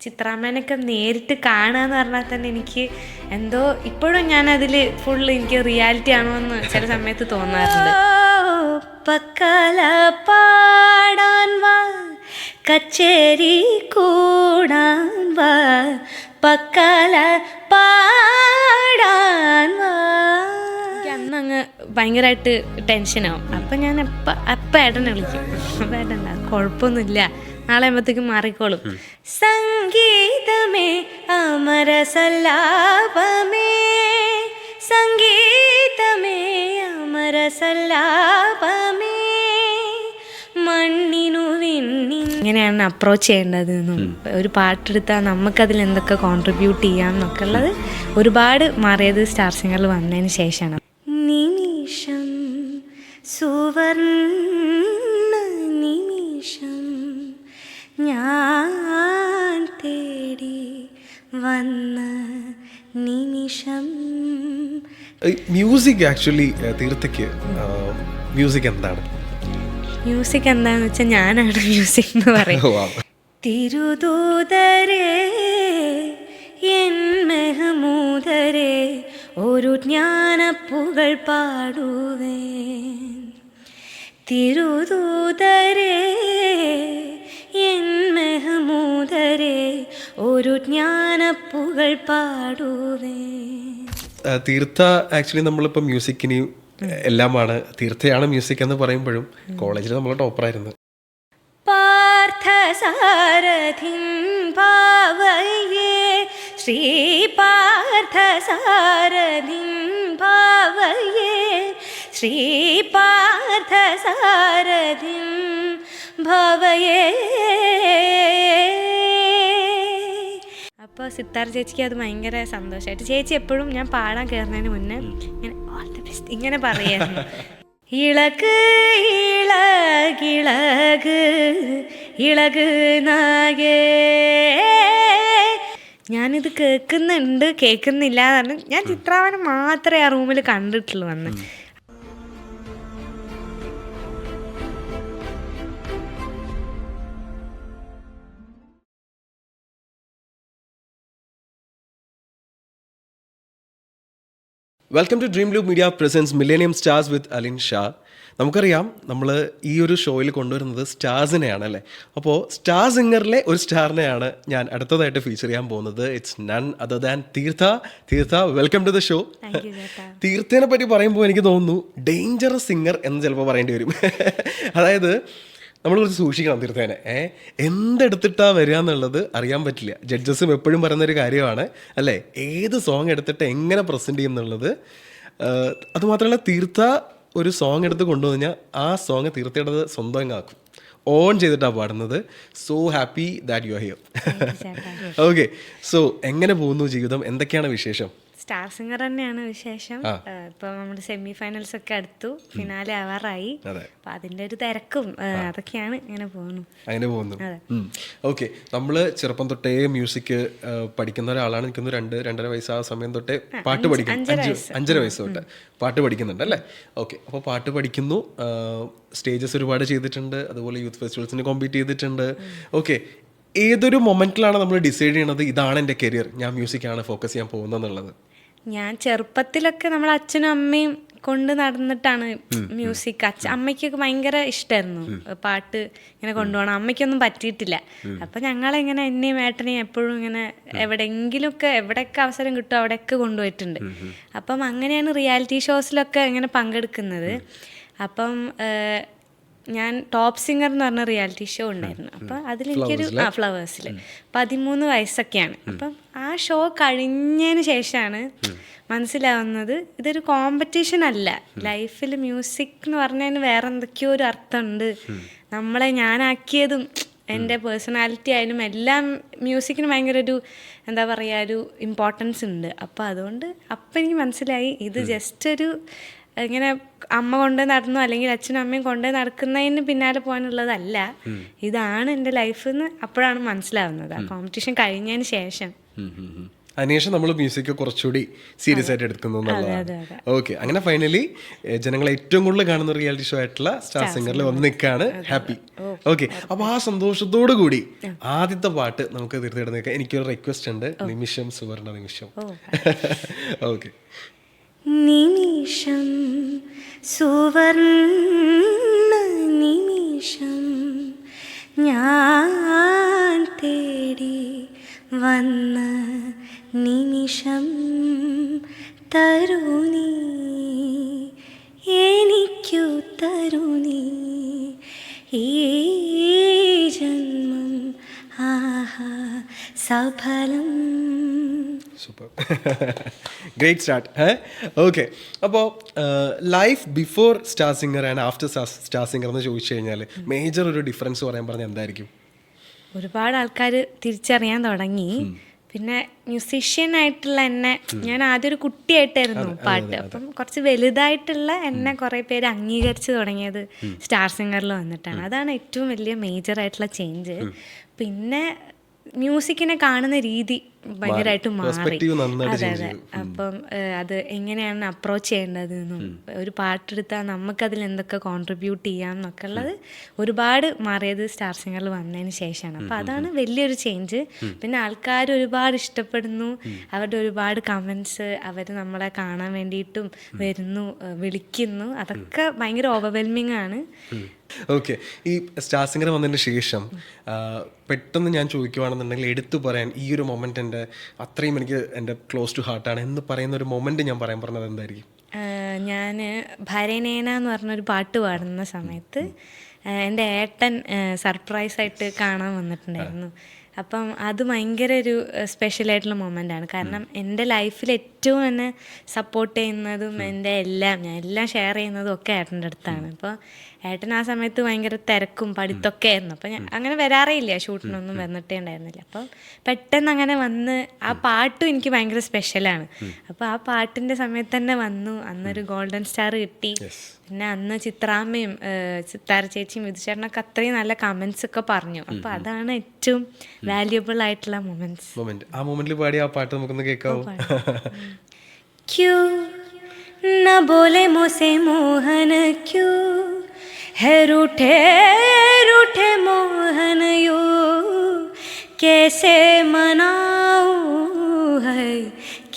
ചിത്രാമ്മേനൊക്കെ നേരിട്ട് കാണുക എന്ന് പറഞ്ഞാൽ തന്നെ എനിക്ക് എന്തോ ഇപ്പോഴും ഞാനതിൽ ഫുള്ള് എനിക്ക് റിയാലിറ്റി ആണോ എന്ന് ചില സമയത്ത് തോന്നാറുണ്ട്. പക്കല പാടാൻ വാ, കച്ചേരി കൂടാൻ വാ, പക്കല പാടാൻ വാ. അന്നങ്ങ് ഭയങ്കരമായിട്ട് ടെൻഷനാവും. അപ്പം ഞാൻ അപ്പം ഏട്ടനെ വിളിക്കും. അപ്പം ഏട്ടൻ കുഴപ്പമൊന്നുമില്ല, നാളെ ആകുമ്പോഴത്തേക്കും മാറിക്കോളും. സംഗീതമേ അമരസല്ലാപമേ, സംഗീതമേ അമരസല്ലാപമേ, മണ്ണിനു വിണ്ണി. ഇങ്ങനെയാണ് അപ്രോച്ച് ചെയ്യേണ്ടതെന്നും ഒരു പാട്ടെടുത്താൽ നമുക്കതിൽ എന്തൊക്കെ കോൺട്രിബ്യൂട്ട് ചെയ്യാം എന്നൊക്കെ ഉള്ളത് ഒരുപാട് മാറിയത് സ്റ്റാർ സിംഗറിൽ വന്നതിന് ശേഷമാണ്. നിമിഷം സുവർണ്ണ നിമിഷം ഞാൻ തേടി വന്ന നിമിഷം. മ്യൂസിക് ആക്ച്വലി തീർത്ഥയ്ക്ക് മ്യൂസിക് എന്താണ്? മ്യൂസിക് എന്താണെന്ന് വെച്ചാൽ ഞാനാണ് മ്യൂസിക് എന്ന് പറയും. തിരുദൂതരേ എൻ മെഹമൂദരേ ഒരു ജ്ഞാനപ്പുകൾ പാടുവേൻ. തിരുദൂതരേ എൻ മെഹമൂദരേ ഒരു ജ്ഞാനപ്പുകൾ പാടുവേൻ. തീർത്ഥ ആക്ച്വലി നമ്മളിപ്പോൾ മ്യൂസിക്കിന് എല്ലാമാണ്, തീർത്ഥയാണ് മ്യൂസിക് എന്ന് പറയുമ്പോഴും കോളേജിൽ നമ്മൾ ടോപ്പറായിരുന്നു. പാർത്ഥസാരഥിൻ ഭാവയേ ശ്രീ പാർത്ഥസാരഥിൻ ഭാവയേ ശ്രീ പാർത്ഥസാരഥിൻ ഭാവയേ. അപ്പോൾ സിത്താർ ചേച്ചിക്ക് അത് ഭയങ്കര സന്തോഷമായിട്ട് ചേച്ചി എപ്പോഴും ഞാൻ പാടാൻ കയറുന്നതിന് മുന്നേ ഇങ്ങനെ ഓൾ ദി ബെസ്റ്റ് ഇങ്ങനെ പറയായിരുന്നു. ഇളക് ഇളകിളക് ഇളക് നാഗേ. ഞാനിത് കേൾക്കുന്നില്ല എന്ന് ഞാൻ ചിത്രാവനം മാത്രമേ ആ റൂമിൽ കണ്ടിട്ടുള്ളൂ അന്ന്. Welcome to dream loop media presents millennium stars with Alin Shah. നമുക്കറിയാം നമ്മൾ ഈ ഒരു ഷോയിൽ കൊണ്ടുവരുന്നത് സ്റ്റാർസിനെയാണ് അല്ലേ. അപ്പോൾ സ്റ്റാർ സിംഗറിലെ ഒരു സ്റ്റാറിനെയാണ് ഞാൻ അടുത്തതായിട്ട് ഫീച്ചർ ചെയ്യാൻ പോകുന്നത്. It's none other than Theertha. Theertha, welcome to the show. തീർത്ഥനെ പറ്റി പറയുമ്പോൾ എനിക്ക് തോന്നുന്നു ഡേഞ്ചറസ് സിംഗർ എന്ന് ചിലപ്പോൾ പറയേണ്ടി വരും. അതായത് നമ്മൾ കുറച്ച് സൂക്ഷിക്കണം തീർത്ഥേനെ. എന്തെടുത്തിട്ടാ വരിക എന്നുള്ളത് അറിയാൻ പറ്റില്ല. ജഡ്ജസും എപ്പോഴും പറയുന്നൊരു കാര്യമാണ് അല്ലേ, ഏത് സോങ് എടുത്തിട്ട് എങ്ങനെ പ്രസൻറ്റ് ചെയ്യും എന്നുള്ളത്. അതുമാത്രമല്ല, തീർത്ഥ ഒരു സോങ് എടുത്ത് കൊണ്ടുവന്നു കഴിഞ്ഞാൽ ആ സോങ് തീർത്ഥയുടേത് സ്വന്തം ആക്കും. ഓൺ ചെയ്തിട്ടാണ് പാടുന്നത്. So happy that you are here. Okay, so എങ്ങനെ പോകുന്നു ജീവിതം? എന്തൊക്കെയാണ് വിശേഷം? സ്റ്റാർ സിംഗർ തന്നെയാണ് വിശേഷം. ഇപ്പൊ നമ്മുടെ സെമി ഫൈനൽസ് ഒക്കെ അടുത്തു, ഫിനാലെ ആവാറായി. അപ്പൊ അതിന്റെ ഒരു തിരക്കും അതൊക്കെയാണ്. അങ്ങനെ പോകുന്നു. ഓക്കെ, നമ്മള് ചെറുപ്പം തൊട്ടേ മ്യൂസിക് പഠിക്കുന്ന ഒരാളാണ്. എനിക്കൊന്ന് 2-2.5 വയസ്സ് ആ സമയം തൊട്ടേ പാട്ട് പഠിക്കുന്നു. 5.5 വയസ്സ് തൊട്ട് പാട്ട് പഠിക്കുന്നുണ്ട് അല്ലേ. ഓക്കെ, അപ്പോൾ പാട്ട് പഠിക്കുന്നു. സ്റ്റേജസ് ഒരുപാട് ചെയ്തിട്ടുണ്ട്, അതുപോലെ യൂത്ത് ഫെസ്റ്റിവൽസിന് കോമ്പീറ്റ് ചെയ്തിട്ടുണ്ട്. ഓക്കെ, ഏതൊരു മൊമെന്റിലാണ് നമ്മൾ ഡിസൈഡ് ചെയ്യണത് ഇതാണ് എൻ്റെ കരിയർ, ഞാൻ മ്യൂസിക്കാണ് ഫോക്കസ് ചെയ്യാൻ പോകുന്നതെന്നുള്ളത്? ഞാൻ ചെറുപ്പത്തിലൊക്കെ നമ്മളെ അച്ഛനും അമ്മയും കൊണ്ട് നടന്നിട്ടാണ് മ്യൂസിക്. അമ്മയ്ക്കൊക്കെ ഭയങ്കര ഇഷ്ടമായിരുന്നു പാട്ട് ഇങ്ങനെ കൊണ്ടുപോകണം. അമ്മയ്ക്കൊന്നും പറ്റിയിട്ടില്ല. അപ്പം ഞങ്ങളെങ്ങനെ എന്നെയും ഏട്ടനെയും എപ്പോഴും ഇങ്ങനെ എവിടെയെങ്കിലുമൊക്കെ എവിടെയൊക്കെ അവസരം കിട്ടും അവിടെയൊക്കെ കൊണ്ടുപോയിട്ടുണ്ട്. അപ്പം അങ്ങനെയാണ് റിയാലിറ്റി ഷോസിലൊക്കെ ഇങ്ങനെ പങ്കെടുക്കുന്നത്. അപ്പം ഞാൻ ടോപ്പ് സിംഗർ എന്ന് പറഞ്ഞ റിയാലിറ്റി ഷോ ഉണ്ടായിരുന്നു. അപ്പം അതിലെനിക്കൊരു ഫ്ലവേഴ്സിൽ 13 വയസ്സൊക്കെയാണ്. അപ്പം ആ ഷോ കഴിഞ്ഞതിന് ശേഷമാണ് മനസ്സിലാവുന്നത് ഇതൊരു കോമ്പറ്റീഷൻ അല്ല, ലൈഫിൽ മ്യൂസിക് എന്ന് പറഞ്ഞതിന് വേറെ എന്തൊക്കെയോ ഒരു അർത്ഥമുണ്ട്. നമ്മളെ ഞാനാക്കിയതും എൻ്റെ പേഴ്സണാലിറ്റി ആയാലും എല്ലാം മ്യൂസിക്കിന് ഭയങ്കര ഒരു എന്താ പറയുക ഒരു ഇമ്പോർട്ടൻസ് ഉണ്ട്. അപ്പോൾ അതുകൊണ്ട് അപ്പം എനിക്ക് മനസ്സിലായി ഇത് ജസ്റ്റ് ഒരു ഇങ്ങനെ അമ്മ കൊണ്ടേ നടന്നു അല്ലെങ്കിൽ അച്ഛനും അമ്മയും കൊണ്ടേ നടക്കുന്നതിന് പിന്നാലെ പോകാനുള്ളതല്ല, ഇതാണ് എൻ്റെ ലൈഫ് എന്ന് അപ്പോഴാണ് മനസ്സിലാവുന്നത് ആ കോമ്പറ്റീഷൻ കഴിഞ്ഞതിന് ശേഷം. അതിനുശേഷം നമ്മൾ മ്യൂസിക് കുറച്ചുകൂടി സീരിയസ് ആയിട്ട് എടുക്കുന്നു എന്നുള്ളതാണ്. ഓക്കെ, അങ്ങനെ ഫൈനലി ജനങ്ങൾ ഏറ്റവും കൂടുതൽ കാണുന്ന റിയാലിറ്റി ഷോ ആയിട്ടുള്ള സ്റ്റാർ സിംഗറിൽ വന്ന് നിൽക്കാണ്. ഹാപ്പി. ഓക്കെ, അപ്പോൾ ആ സന്തോഷത്തോടു കൂടി ആദ്യത്തെ പാട്ട് നമുക്ക് തീർത്തിട്ട് നിൽക്കാം. എനിക്കൊരു റിക്വസ്റ്റ് ഉണ്ട്, നിമിഷം സുവർണ നിമിഷം. ഓക്കെ. നിമിഷം സുവർണ നിമിഷം ഞാൻ തേടി വന്ന നിമിഷം തരുണി എനിക്കു തരുണി ഈ ജന്മം ആഹാ സഫലം. Super, great start. ഓക്കെ, അപ്പോൾ life before star singer and after star singer എന്ന് ചോദിച്ചു കഴിഞ്ഞാൽ മേജർ ഒരു ഡിഫറൻസ് പറയാൻ പറഞ്ഞാൽ എന്തായിരിക്കും? ഒരുപാട് ആൾക്കാർ തിരിച്ചറിയാൻ തുടങ്ങി. പിന്നെ മ്യൂസീഷ്യൻ ആയിട്ടുള്ള എന്നെ, ഞാൻ ആദ്യം ഒരു കുട്ടിയായിട്ടായിരുന്നു പാട്ട്, അപ്പം കുറച്ച് വലുതായിട്ടുള്ള എന്നെ കുറേ പേര് അംഗീകരിച്ച് തുടങ്ങിയത് സ്റ്റാർ സിംഗറിൽ വന്നിട്ടാണ്. അതാണ് ഏറ്റവും വലിയ മേജർ ആയിട്ടുള്ള ചേഞ്ച്. പിന്നെ മ്യൂസിക്കിനെ കാണുന്ന രീതി ഭയങ്കരമായിട്ട് മാറി. അതെ അതെ. അപ്പം അത് എങ്ങനെയാണ് അപ്രോച്ച് ചെയ്യേണ്ടതെന്നും ഒരു പാട്ടെടുത്താൽ നമുക്കതിൽ എന്തൊക്കെ കോൺട്രിബ്യൂട്ട് ചെയ്യാം എന്നൊക്കെ ഉള്ളത് ഒരുപാട് മാറിയത് സ്റ്റാർ സിംഗറിൽ വന്നതിന് ശേഷമാണ്. അപ്പം അതാണ് വലിയൊരു ചേഞ്ച്. പിന്നെ ആൾക്കാർ ഒരുപാട് ഇഷ്ടപ്പെടുന്നു, അവരുടെ ഒരുപാട് കമൻസ്, അവർ നമ്മളെ കാണാൻ വേണ്ടിയിട്ടും വരുന്നു, വിളിക്കുന്നു. അതൊക്കെ ഭയങ്കര ഓവർവെൽമിങ് ആണ്. ഓക്കെ, ഈ സ്റ്റാർ സിംഗർ വന്നതിന് ശേഷം പെട്ടെന്ന് ഞാൻ ചോദിക്കുവാണെന്നുണ്ടെങ്കിൽ എടുത്തു പറയാൻ ഈ ഒരു മൊമെന്റ് എൻ്റെ അത്രയും എനിക്ക് എൻ്റെ ക്ലോസ് ടു ഹാർട്ടാണ് എന്ന് പറയുന്ന ഒരു മൊമെന്റ് ഞാൻ പറയാൻ പറഞ്ഞത് എന്തായിരിക്കും? ഞാൻ ഭരനേന എന്ന് പറഞ്ഞൊരു പാട്ട് പാടുന്ന സമയത്ത് എൻ്റെ ഏട്ടൻ സർപ്രൈസായിട്ട് കാണാൻ വന്നിട്ടുണ്ടായിരുന്നു. അപ്പം അത് ഭയങ്കര ഒരു സ്പെഷ്യലായിട്ടുള്ള മൊമെൻ്റാണ്. കാരണം എൻ്റെ ലൈഫിൽ ഏറ്റവും എന്നെ സപ്പോർട്ട് ചെയ്യുന്നതും എൻ്റെ ഞാൻ എല്ലാം ഷെയർ ചെയ്യുന്നതും ഒക്കെ ഏട്ടൻ്റെ അടുത്താണ്. അപ്പോൾ ഏട്ടൻ ആ സമയത്ത് ഭയങ്കര തിരക്കും പഠിത്തമൊക്കെ ആയിരുന്നു. അപ്പം ഞാൻ അങ്ങനെ വരാറേ ഇല്ല, ഷൂട്ടിനൊന്നും വന്നിട്ടേ ഉണ്ടായിരുന്നില്ല. അപ്പം പെട്ടെന്ന് അങ്ങനെ വന്ന് ആ പാട്ടും എനിക്ക് ഭയങ്കര സ്പെഷ്യലാണ്. അപ്പോൾ ആ പാട്ടിൻ്റെ സമയത്ത് തന്നെ വന്നു. അന്നൊരു ഗോൾഡൻ സ്റ്റാർ കിട്ടി. പിന്നെ അന്ന് ചിത്രാമ്മയും സിത്താര ചേച്ചിയും വിധുചേട്ടനൊക്കെ അത്രയും നല്ല കമൻസ് ഒക്കെ പറഞ്ഞു. അപ്പോൾ അതാണ് ഏറ്റവും വാല്യുബിൾ ആയിട്ടുള്ള മൊമെന്റ്. ആ മൊമെന്റിൽ പാടിയ ആ പാട്ട് നമുക്കൊന്ന് കേൾക്കാവോ? ക്യൂ न बोले मुझसे मोहन क्यों है रूठे रूठे मोहन यू कैसे मनाऊं है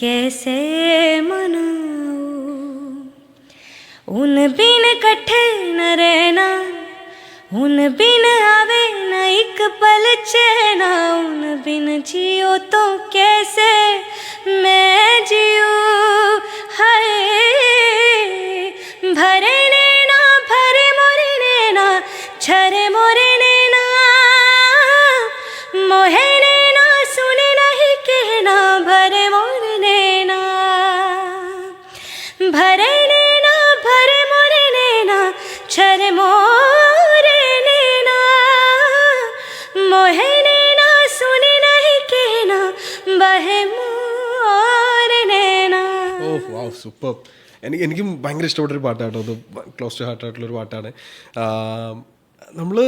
कैसे मनाऊं उन बिन कठे न रहना उन बिन आवे न एक पल चैना उन बिन जियो तो कैसे मैं जियो हाय भरे नैना भरे मोरे नैना छरे मोरे नैना मोहे नैना सुने नहीं कहना भरे मोरे नैना भरे नैना भरे मोरे नैना छरे मोरे नैना मोहे नैना सुने नहीं कहना बहे मोरे नैना. ഓ വാവ്, സൂപ്പർ. എനിക്കും ഭയങ്കര ഇഷ്ടപ്പെട്ടൊരു പാട്ടാട്ടോ അത്. ക്ലോസ് ടു ഹാർട്ട് ആയിട്ടുള്ളൊരു പാട്ടാണ്. നമ്മൾ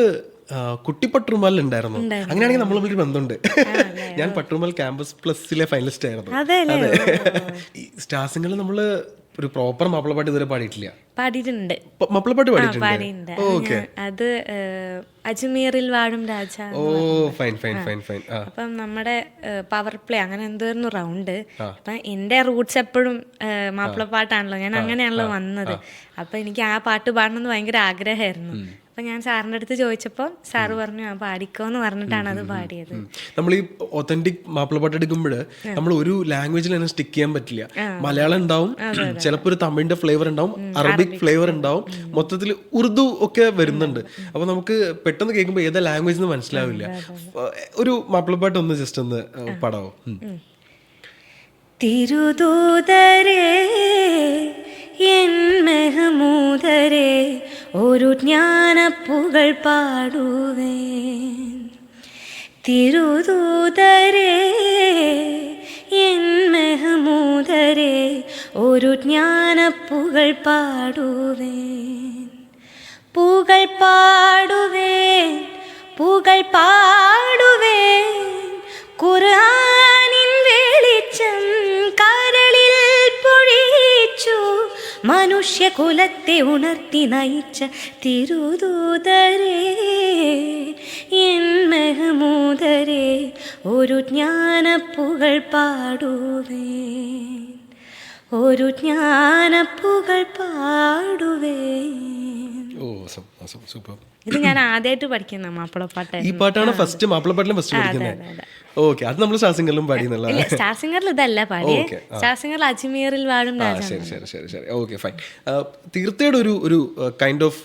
കുട്ടി പട്ടുറുമാലിൽ ഉണ്ടായിരുന്നു. അങ്ങനെയാണെങ്കിൽ നമ്മൾ തമ്മിലൊരു ബന്ധമുണ്ട്. ഞാൻ പട്ടുറുമാൽ ക്യാമ്പസ് പ്ലസിലെ ഫൈനലിസ്റ്റ് ആയിരുന്നു. അതെ. ഈ സ്റ്റാർ സിംഗറിൽ നമ്മൾ ഒരു പ്രോപ്പർ മാപ്പിളപ്പാട്ട് ഇതുവരെ പാടിയിട്ടില്ല. പാടിയിട്ടുണ്ട്. മാപ്പിളപ്പാട്ട് പാടിയിട്ടുണ്ട്. ഓക്കെ, അത് അജ്മീറിൽ വാഴും രാജ. Oh fine fine fine fine. അപ്പം നമ്മുടെ പവർ പ്ലേ അങ്ങനെ എന്തായിരുന്നു റൗണ്ട്. അപ്പം എൻ്റെ റൂട്ട്സ് എപ്പോഴും മാപ്പിളപ്പാട്ടാണല്ലോ, ഞാൻ അങ്ങനെയാണല്ലോ വന്നത്. അപ്പം എനിക്ക് ആ പാട്ട് പാടണമെന്ന് ഭയങ്കര ആഗ്രഹമായിരുന്നു. അപ്പം ഞാൻ സാറിൻ്റെ അടുത്ത് ചോദിച്ചപ്പോൾ സാറ് പറഞ്ഞു ആ പാടിക്കോന്ന് പറഞ്ഞിട്ടാണ് അത് പാടിയത്. നമ്മൾ ഈ ഒത്തന്റിക് മാപ്പിളപ്പാട്ട് എടുക്കുമ്പോൾ നമ്മൾ ഒരു ലാംഗ്വേജിൽ തന്നെ സ്റ്റിക്ക് ചെയ്യാൻ പറ്റില്ല. മലയാളം ഉണ്ടാവും, ചിലപ്പോൾ ഒരു തമിഴിന്റെ ഫ്ലേവർ ഉണ്ടാവും, അറബിക് ഫ്ലേവർ ഉണ്ടാവും, മൊത്തത്തിൽ ഉറുദു ഒക്കെ വരുന്നുണ്ട്. അപ്പൊ നമുക്ക് പെട്ടെന്ന് കേൾക്കുമ്പോൾ ഏതാ ലാംഗ്വേജ് എന്ന് മനസ്സിലാവില്ല. ഒരു മാപ്പിളപ്പാട്ട് ഒന്ന് ജസ്റ്റ് ഒന്ന് പാടാവോ? തിരുദൂതരേ എൻ മെഹമൂദരേ ഒരു ജ്ഞാനപ്പുകൾ പാടുവേൻ. തിരുദൂതരേ എൻ മെഹമൂദരേ ഒരു ജ്ഞാനപ്പുകൾ പാടുവേൻ. പൂകൾ പാടുവേൻ പൂകൾ പാടുവേൻ ഖുർആനിൻ വെളിച്ചം മനുഷ്യകുലത്തെ ഉണർത്തി നയിച്ച തിരുദൂതരേ, എൻ മെഹമൂദരേ, ഒരു ജ്ഞാനപ്പുകൾ പാടുവേ, ഒരു ജ്ഞാനപ്പുകൾ പാടുവേ. സൂപ്പർ. ഇത് ഞാൻ ആദ്യമായിട്ട് പഠിക്കുന്ന മാപ്പിളപ്പാട്ട്. ഈ പാട്ടാണ് ഫസ്റ്റ് മാപ്പിളപ്പാട്ടിലും ഫസ്റ്റ് പഠിക്കുന്നത്? ഓക്കെ, അത് നമ്മൾ സ്റ്റാർ സിംഗറിലും പാടിയെന്നുള്ള. സ്റ്റാർ സിംഗറിൽ ഇതല്ല പാടി, സ്റ്റാർ സിംഗറിൽ അജ്മീറിൽ വാഴും. ശരി. Okay, fine. തീർച്ചയായിട്ടും ഒരു കൈൻഡ് ഓഫ്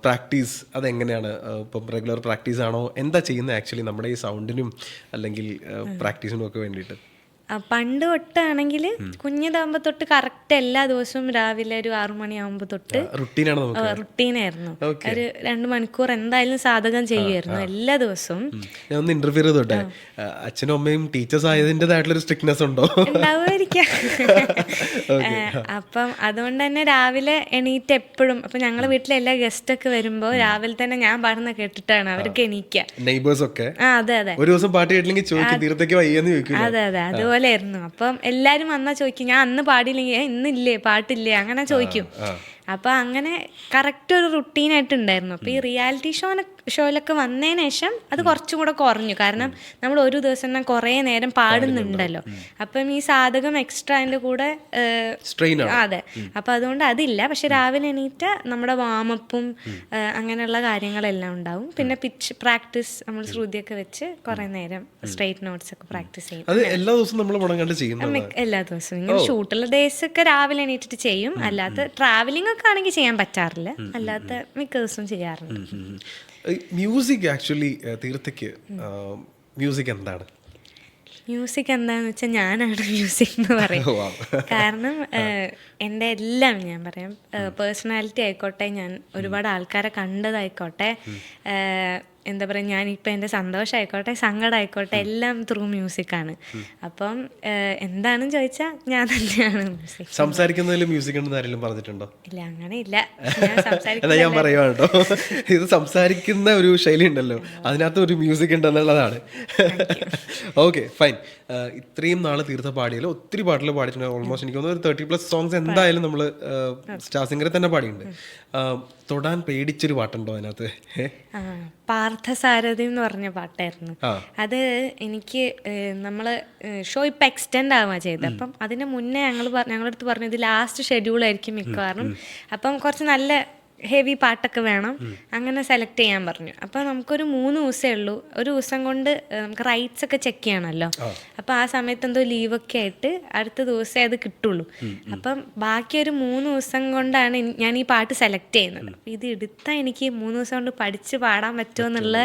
പ്രാക്ടീസ് അതെങ്ങനെയാണ്? ഇപ്പം റെഗുലർ പ്രാക്ടീസ് ആണോ? എന്താ ചെയ്യുന്നത് ആക്ച്വലി നമ്മുടെ ഈ സൗണ്ടിനും അല്ലെങ്കിൽ പ്രാക്ടീസിനും ഒക്കെ വേണ്ടിയിട്ട്? പണ്ട് തൊട്ടാണെങ്കിൽ കുഞ്ഞിതാകുമ്പോ തൊട്ട് കറക്റ്റ് എല്ലാ ദിവസവും രാവിലെ ഒരു 6 മണിയാകുമ്പോ തൊട്ട് റുട്ടീനായിരുന്നു. ഒരു 2 മണിക്കൂർ എന്തായാലും സാധകം ചെയ്യുമായിരുന്നു എല്ലാ ദിവസവും. ഞാൻ ഒന്ന് ഇന്റർവ്യൂ ചെയ്തോട്ടെ, അച്ഛനും അമ്മയും ടീച്ചേഴ്സ് ആയതിൻ്റെതായിട്ടുള്ള സ്ട്രിക്ട്നെസ് ഉണ്ടോ? ഉണ്ടാവുമായിരിക്കാം. അപ്പം അതുകൊണ്ട് തന്നെ രാവിലെ എണീറ്റ് എപ്പോഴും, അപ്പൊ ഞങ്ങളെ വീട്ടിലെ എല്ലാ ഗസ്റ്റ് ഒക്കെ വരുമ്പോ രാവിലെ തന്നെ ഞാൻ പാടുന്ന കേട്ടിട്ടാണ് അവർക്ക് എണീക്കുക. നെയ്ബേഴ്സ് ഒക്കെ അതെ. ഒരു ദിവസം പാട്ട് കേട്ടില്ലെങ്കിൽ ചോദിക്കും, തീർത്തേക്ക് വയ്യെന്ന് ചോദിക്കും. അതെ. അതുപോലെ ആയിരുന്നു. അപ്പം എല്ലാരും വന്നാ ചോദിക്കും, ഞാൻ അന്ന് പാടിയില്ലെങ്കിൽ ഇന്നില്ലേ പാട്ടില്ലേ അങ്ങനെ ചോദിക്കും. അപ്പൊ അങ്ങനെ കറക്റ്റ് ഒരു റുട്ടീനായിട്ട് ഉണ്ടായിരുന്നു. അപ്പൊ ഈ റിയാലിറ്റി ഷോയിലൊക്കെ വന്നതിന് ശേഷം അത് കുറച്ചും കൂടെ കുറഞ്ഞു. കാരണം നമ്മൾ ഒരു ദിവസം തന്നെ കുറേ നേരം പാടുന്നുണ്ടല്ലോ. അപ്പം ഈ സാധകം എക്സ്ട്രാ അതിൻ്റെ കൂടെ അതെ. അപ്പം അതുകൊണ്ട് അതില്ല. പക്ഷെ രാവിലെ എണീറ്റ നമ്മുടെ വാമപ്പും അങ്ങനെയുള്ള കാര്യങ്ങളെല്ലാം ഉണ്ടാവും. പിന്നെ പിച്ച് പ്രാക്ടീസ് നമ്മൾ ശ്രുതിയൊക്കെ വെച്ച് കുറേ നേരം സ്ട്രെയിറ്റ് നോട്ട്സ് ഒക്കെ പ്രാക്ടീസ് ചെയ്യും. എല്ലാ ദിവസവും നമ്മൾ മുടങ്ങാണ്ട് ചെയ്യും. എല്ലാ ദിവസവും ഇങ്ങനെ ഷൂട്ടുള്ള ഡേയ്സ് ഒക്കെ രാവിലെ എണീറ്റിട്ട് ചെയ്യും. അല്ലാത്ത ട്രാവലിംഗ് ഒക്കെ ആണെങ്കിൽ ചെയ്യാൻ പറ്റാറില്ല. അല്ലാത്ത മിക്ക ദിവസവും ചെയ്യാറുണ്ട്. മ്യൂസിക് ആക്ച്വലി തീർച്ചയ്ക്ക് മ്യൂസിക് എന്താണ്? മ്യൂസിക് എന്താണെന്ന് വെച്ചാൽ ഞാനാണ് മ്യൂസിക് എന്ന് പറയും. കാരണം എൻ്റെ എല്ലാം ഞാൻ പറയാം, പേഴ്സണാലിറ്റി ആയിക്കോട്ടെ, ഞാൻ ഒരുപാട് ആൾക്കാരെ കണ്ടതായിക്കോട്ടെ, എന്താ പറയുക, ഞാനിപ്പോൾ എൻ്റെ സന്തോഷമായിക്കോട്ടെ സങ്കടമായിക്കോട്ടെ എല്ലാം ത്രൂ മ്യൂസിക്കാണ്. അപ്പം എന്താണെന്ന് ചോദിച്ചാൽ ഞാൻ തന്നെയാണ് മ്യൂസിക്. സംസാരിക്കുന്നതിൽ മ്യൂസിക് ഉണ്ടെന്ന് ആരെങ്കിലും പറഞ്ഞിട്ടുണ്ടോ? ഇല്ല, അങ്ങനെയില്ല. എന്നാ ഞാൻ പറയുവാണ് കേട്ടോ, ഇത് സംസാരിക്കുന്ന ഒരു ശൈലി ഉണ്ടല്ലോ, അതിനകത്ത് ഒരു മ്യൂസിക് ഉണ്ടെന്നുള്ളതാണ്. Okay, fine. ഇത്രയും നാള് തീർത്ത പാടിയല്ലോ, ഒത്തിരി പാട്ടിൽ പാടിയിട്ടുണ്ട്. ഓൾമോസ്റ്റ് എനിക്ക് തോന്നുന്നു ഒരു 30+ സോങ്സ് എന്തായാലും നമ്മൾ സ്റ്റാർ സിംഗറിൽ തന്നെ പാടിയിട്ടുണ്ട്. തൊടാൻ പേടിച്ചൊരു പാട്ടുണ്ടോ അതിനകത്ത്? പാർത്ഥസാരഥി എന്ന് പറഞ്ഞ പാട്ടായിരുന്നു അത്. എനിക്ക് നമ്മള് ഷോ ഇപ്പം എക്സ്റ്റെൻഡ് ആവുക ചെയ്തത്. അപ്പം അതിന് മുന്നേ ഞങ്ങളുടെ അടുത്ത് പറഞ്ഞു ഇത് ലാസ്റ്റ് ഷെഡ്യൂളായിരിക്കും മിക്കവാറും, അപ്പം കുറച്ച് നല്ല ഹെവി പാട്ടൊക്കെ വേണം, അങ്ങനെ സെലക്ട് ചെയ്യാൻ പറഞ്ഞു. അപ്പോൾ നമുക്കൊരു 3 ദിവസമേ ഉള്ളൂ. ഒരു ദിവസം കൊണ്ട് നമുക്ക് റൈറ്റ്സ് ഒക്കെ ചെക്ക് ചെയ്യണമല്ലോ. അപ്പോൾ ആ സമയത്ത് എന്തോ ലീവൊക്കെ ആയിട്ട് അടുത്ത ദിവസമേ അത് കിട്ടുള്ളൂ. അപ്പം ബാക്കി ഒരു 3 ദിവസം കൊണ്ടാണ് ഞാൻ ഈ പാട്ട് സെലക്ട് ചെയ്യുന്നത്. അപ്പം ഇത് എടുത്താൽ എനിക്ക് 3 ദിവസം കൊണ്ട് പഠിച്ച് പാടാൻ പറ്റുമോ എന്നുള്ള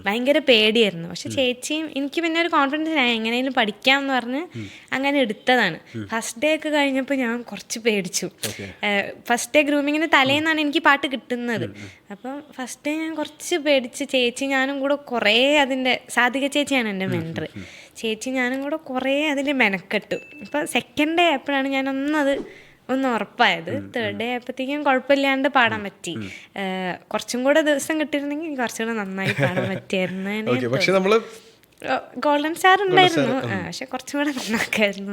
ഭയങ്കര പേടിയായിരുന്നു. പക്ഷെ ചേച്ചിയും എനിക്ക് പിന്നെ ഒരു കോൺഫിഡൻസ്, ഞാൻ എങ്ങനെയും പഠിക്കാം എന്ന് പറഞ്ഞ് അങ്ങനെ എടുത്തതാണ്. ഫസ്റ്റ് ഡേ ഒക്കെ കഴിഞ്ഞപ്പോൾ ഞാൻ കുറച്ച് പേടിച്ചു. ഫസ്റ്റ് ഡേ ഗ്രൂമിങ്ങിന് തലേന്നാണ് എനിക്ക് പാട്ട് കിട്ടുന്നത്. അപ്പം ഫസ്റ്റ് ഡേ ഞാൻ കുറച്ച് പേടിച്ച്, ചേച്ചി ഞാനും കൂടെ കുറേ അതിൻ്റെ, സാധിക ചേച്ചിയാണ് എൻ്റെ മെൻറ്റർ, ചേച്ചി ഞാനും കൂടെ കുറേ അതിൽ മെനക്കെട്ടു. അപ്പം സെക്കൻഡ് ഡേ ആയപ്പോഴാണ് ഞാനൊന്നത് ഉറപ്പായത്. തേർഡ് ഡേ ആയപ്പോഴത്തേക്കും കുഴപ്പമില്ലാണ്ട് പാടാൻ പറ്റി. കുറച്ചും കൂടെ ദിവസം കിട്ടിയിരുന്നെങ്കിൽ കുറച്ചുകൂടെ നന്നായി പാടാൻ പറ്റിയായിരുന്നു. പക്ഷെ നമ്മള് ഗോൾഡൻ സ്റ്റാർ ഉണ്ടായിരുന്നു, പക്ഷെ കുറച്ചും കൂടെ നന്നാക്കായിരുന്നു.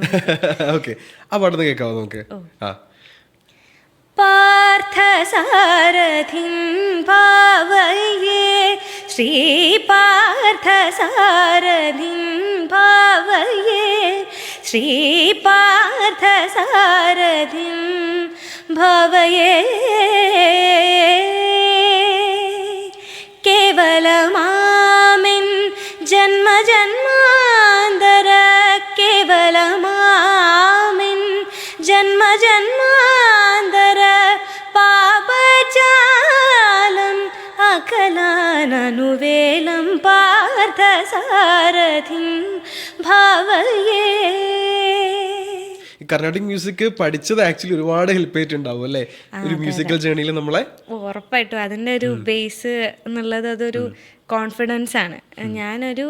ആ പാട്ടൊന്ന് കേൾക്കാവോ നമുക്ക്? പാർത്ഥസാരഥിം ഭാവയേ ശ്രീ പാർത്ഥസാരഥിം ഭാവയേ ശ്രീ പാർത്ഥസാരഥിം ഭാവയേ കേവലമാമെൻ ജന്മജന്മാന്തര കേവലമാമെൻ ജന്മജന്മാന്തര പാപജാലം അകലാനനുവേലം പാർത്ഥസാരഥിം ഭാവയേ. കർണാട്ടിക് മ്യൂസിക് പഠിച്ചത് ആക്ച്വലി ഒരുപാട് ഹെൽപ്പ് ചെയ്തിട്ടുണ്ടാവും അല്ലേ ഒരു മ്യൂസിക്കൽ ജേണിയിൽ നമ്മളെ? ഉറപ്പായിട്ടും അതിൻ്റെ ഒരു ബേസ് എന്നുള്ളത് അതൊരു കോൺഫിഡൻസ് ആണ്. ഞാനൊരു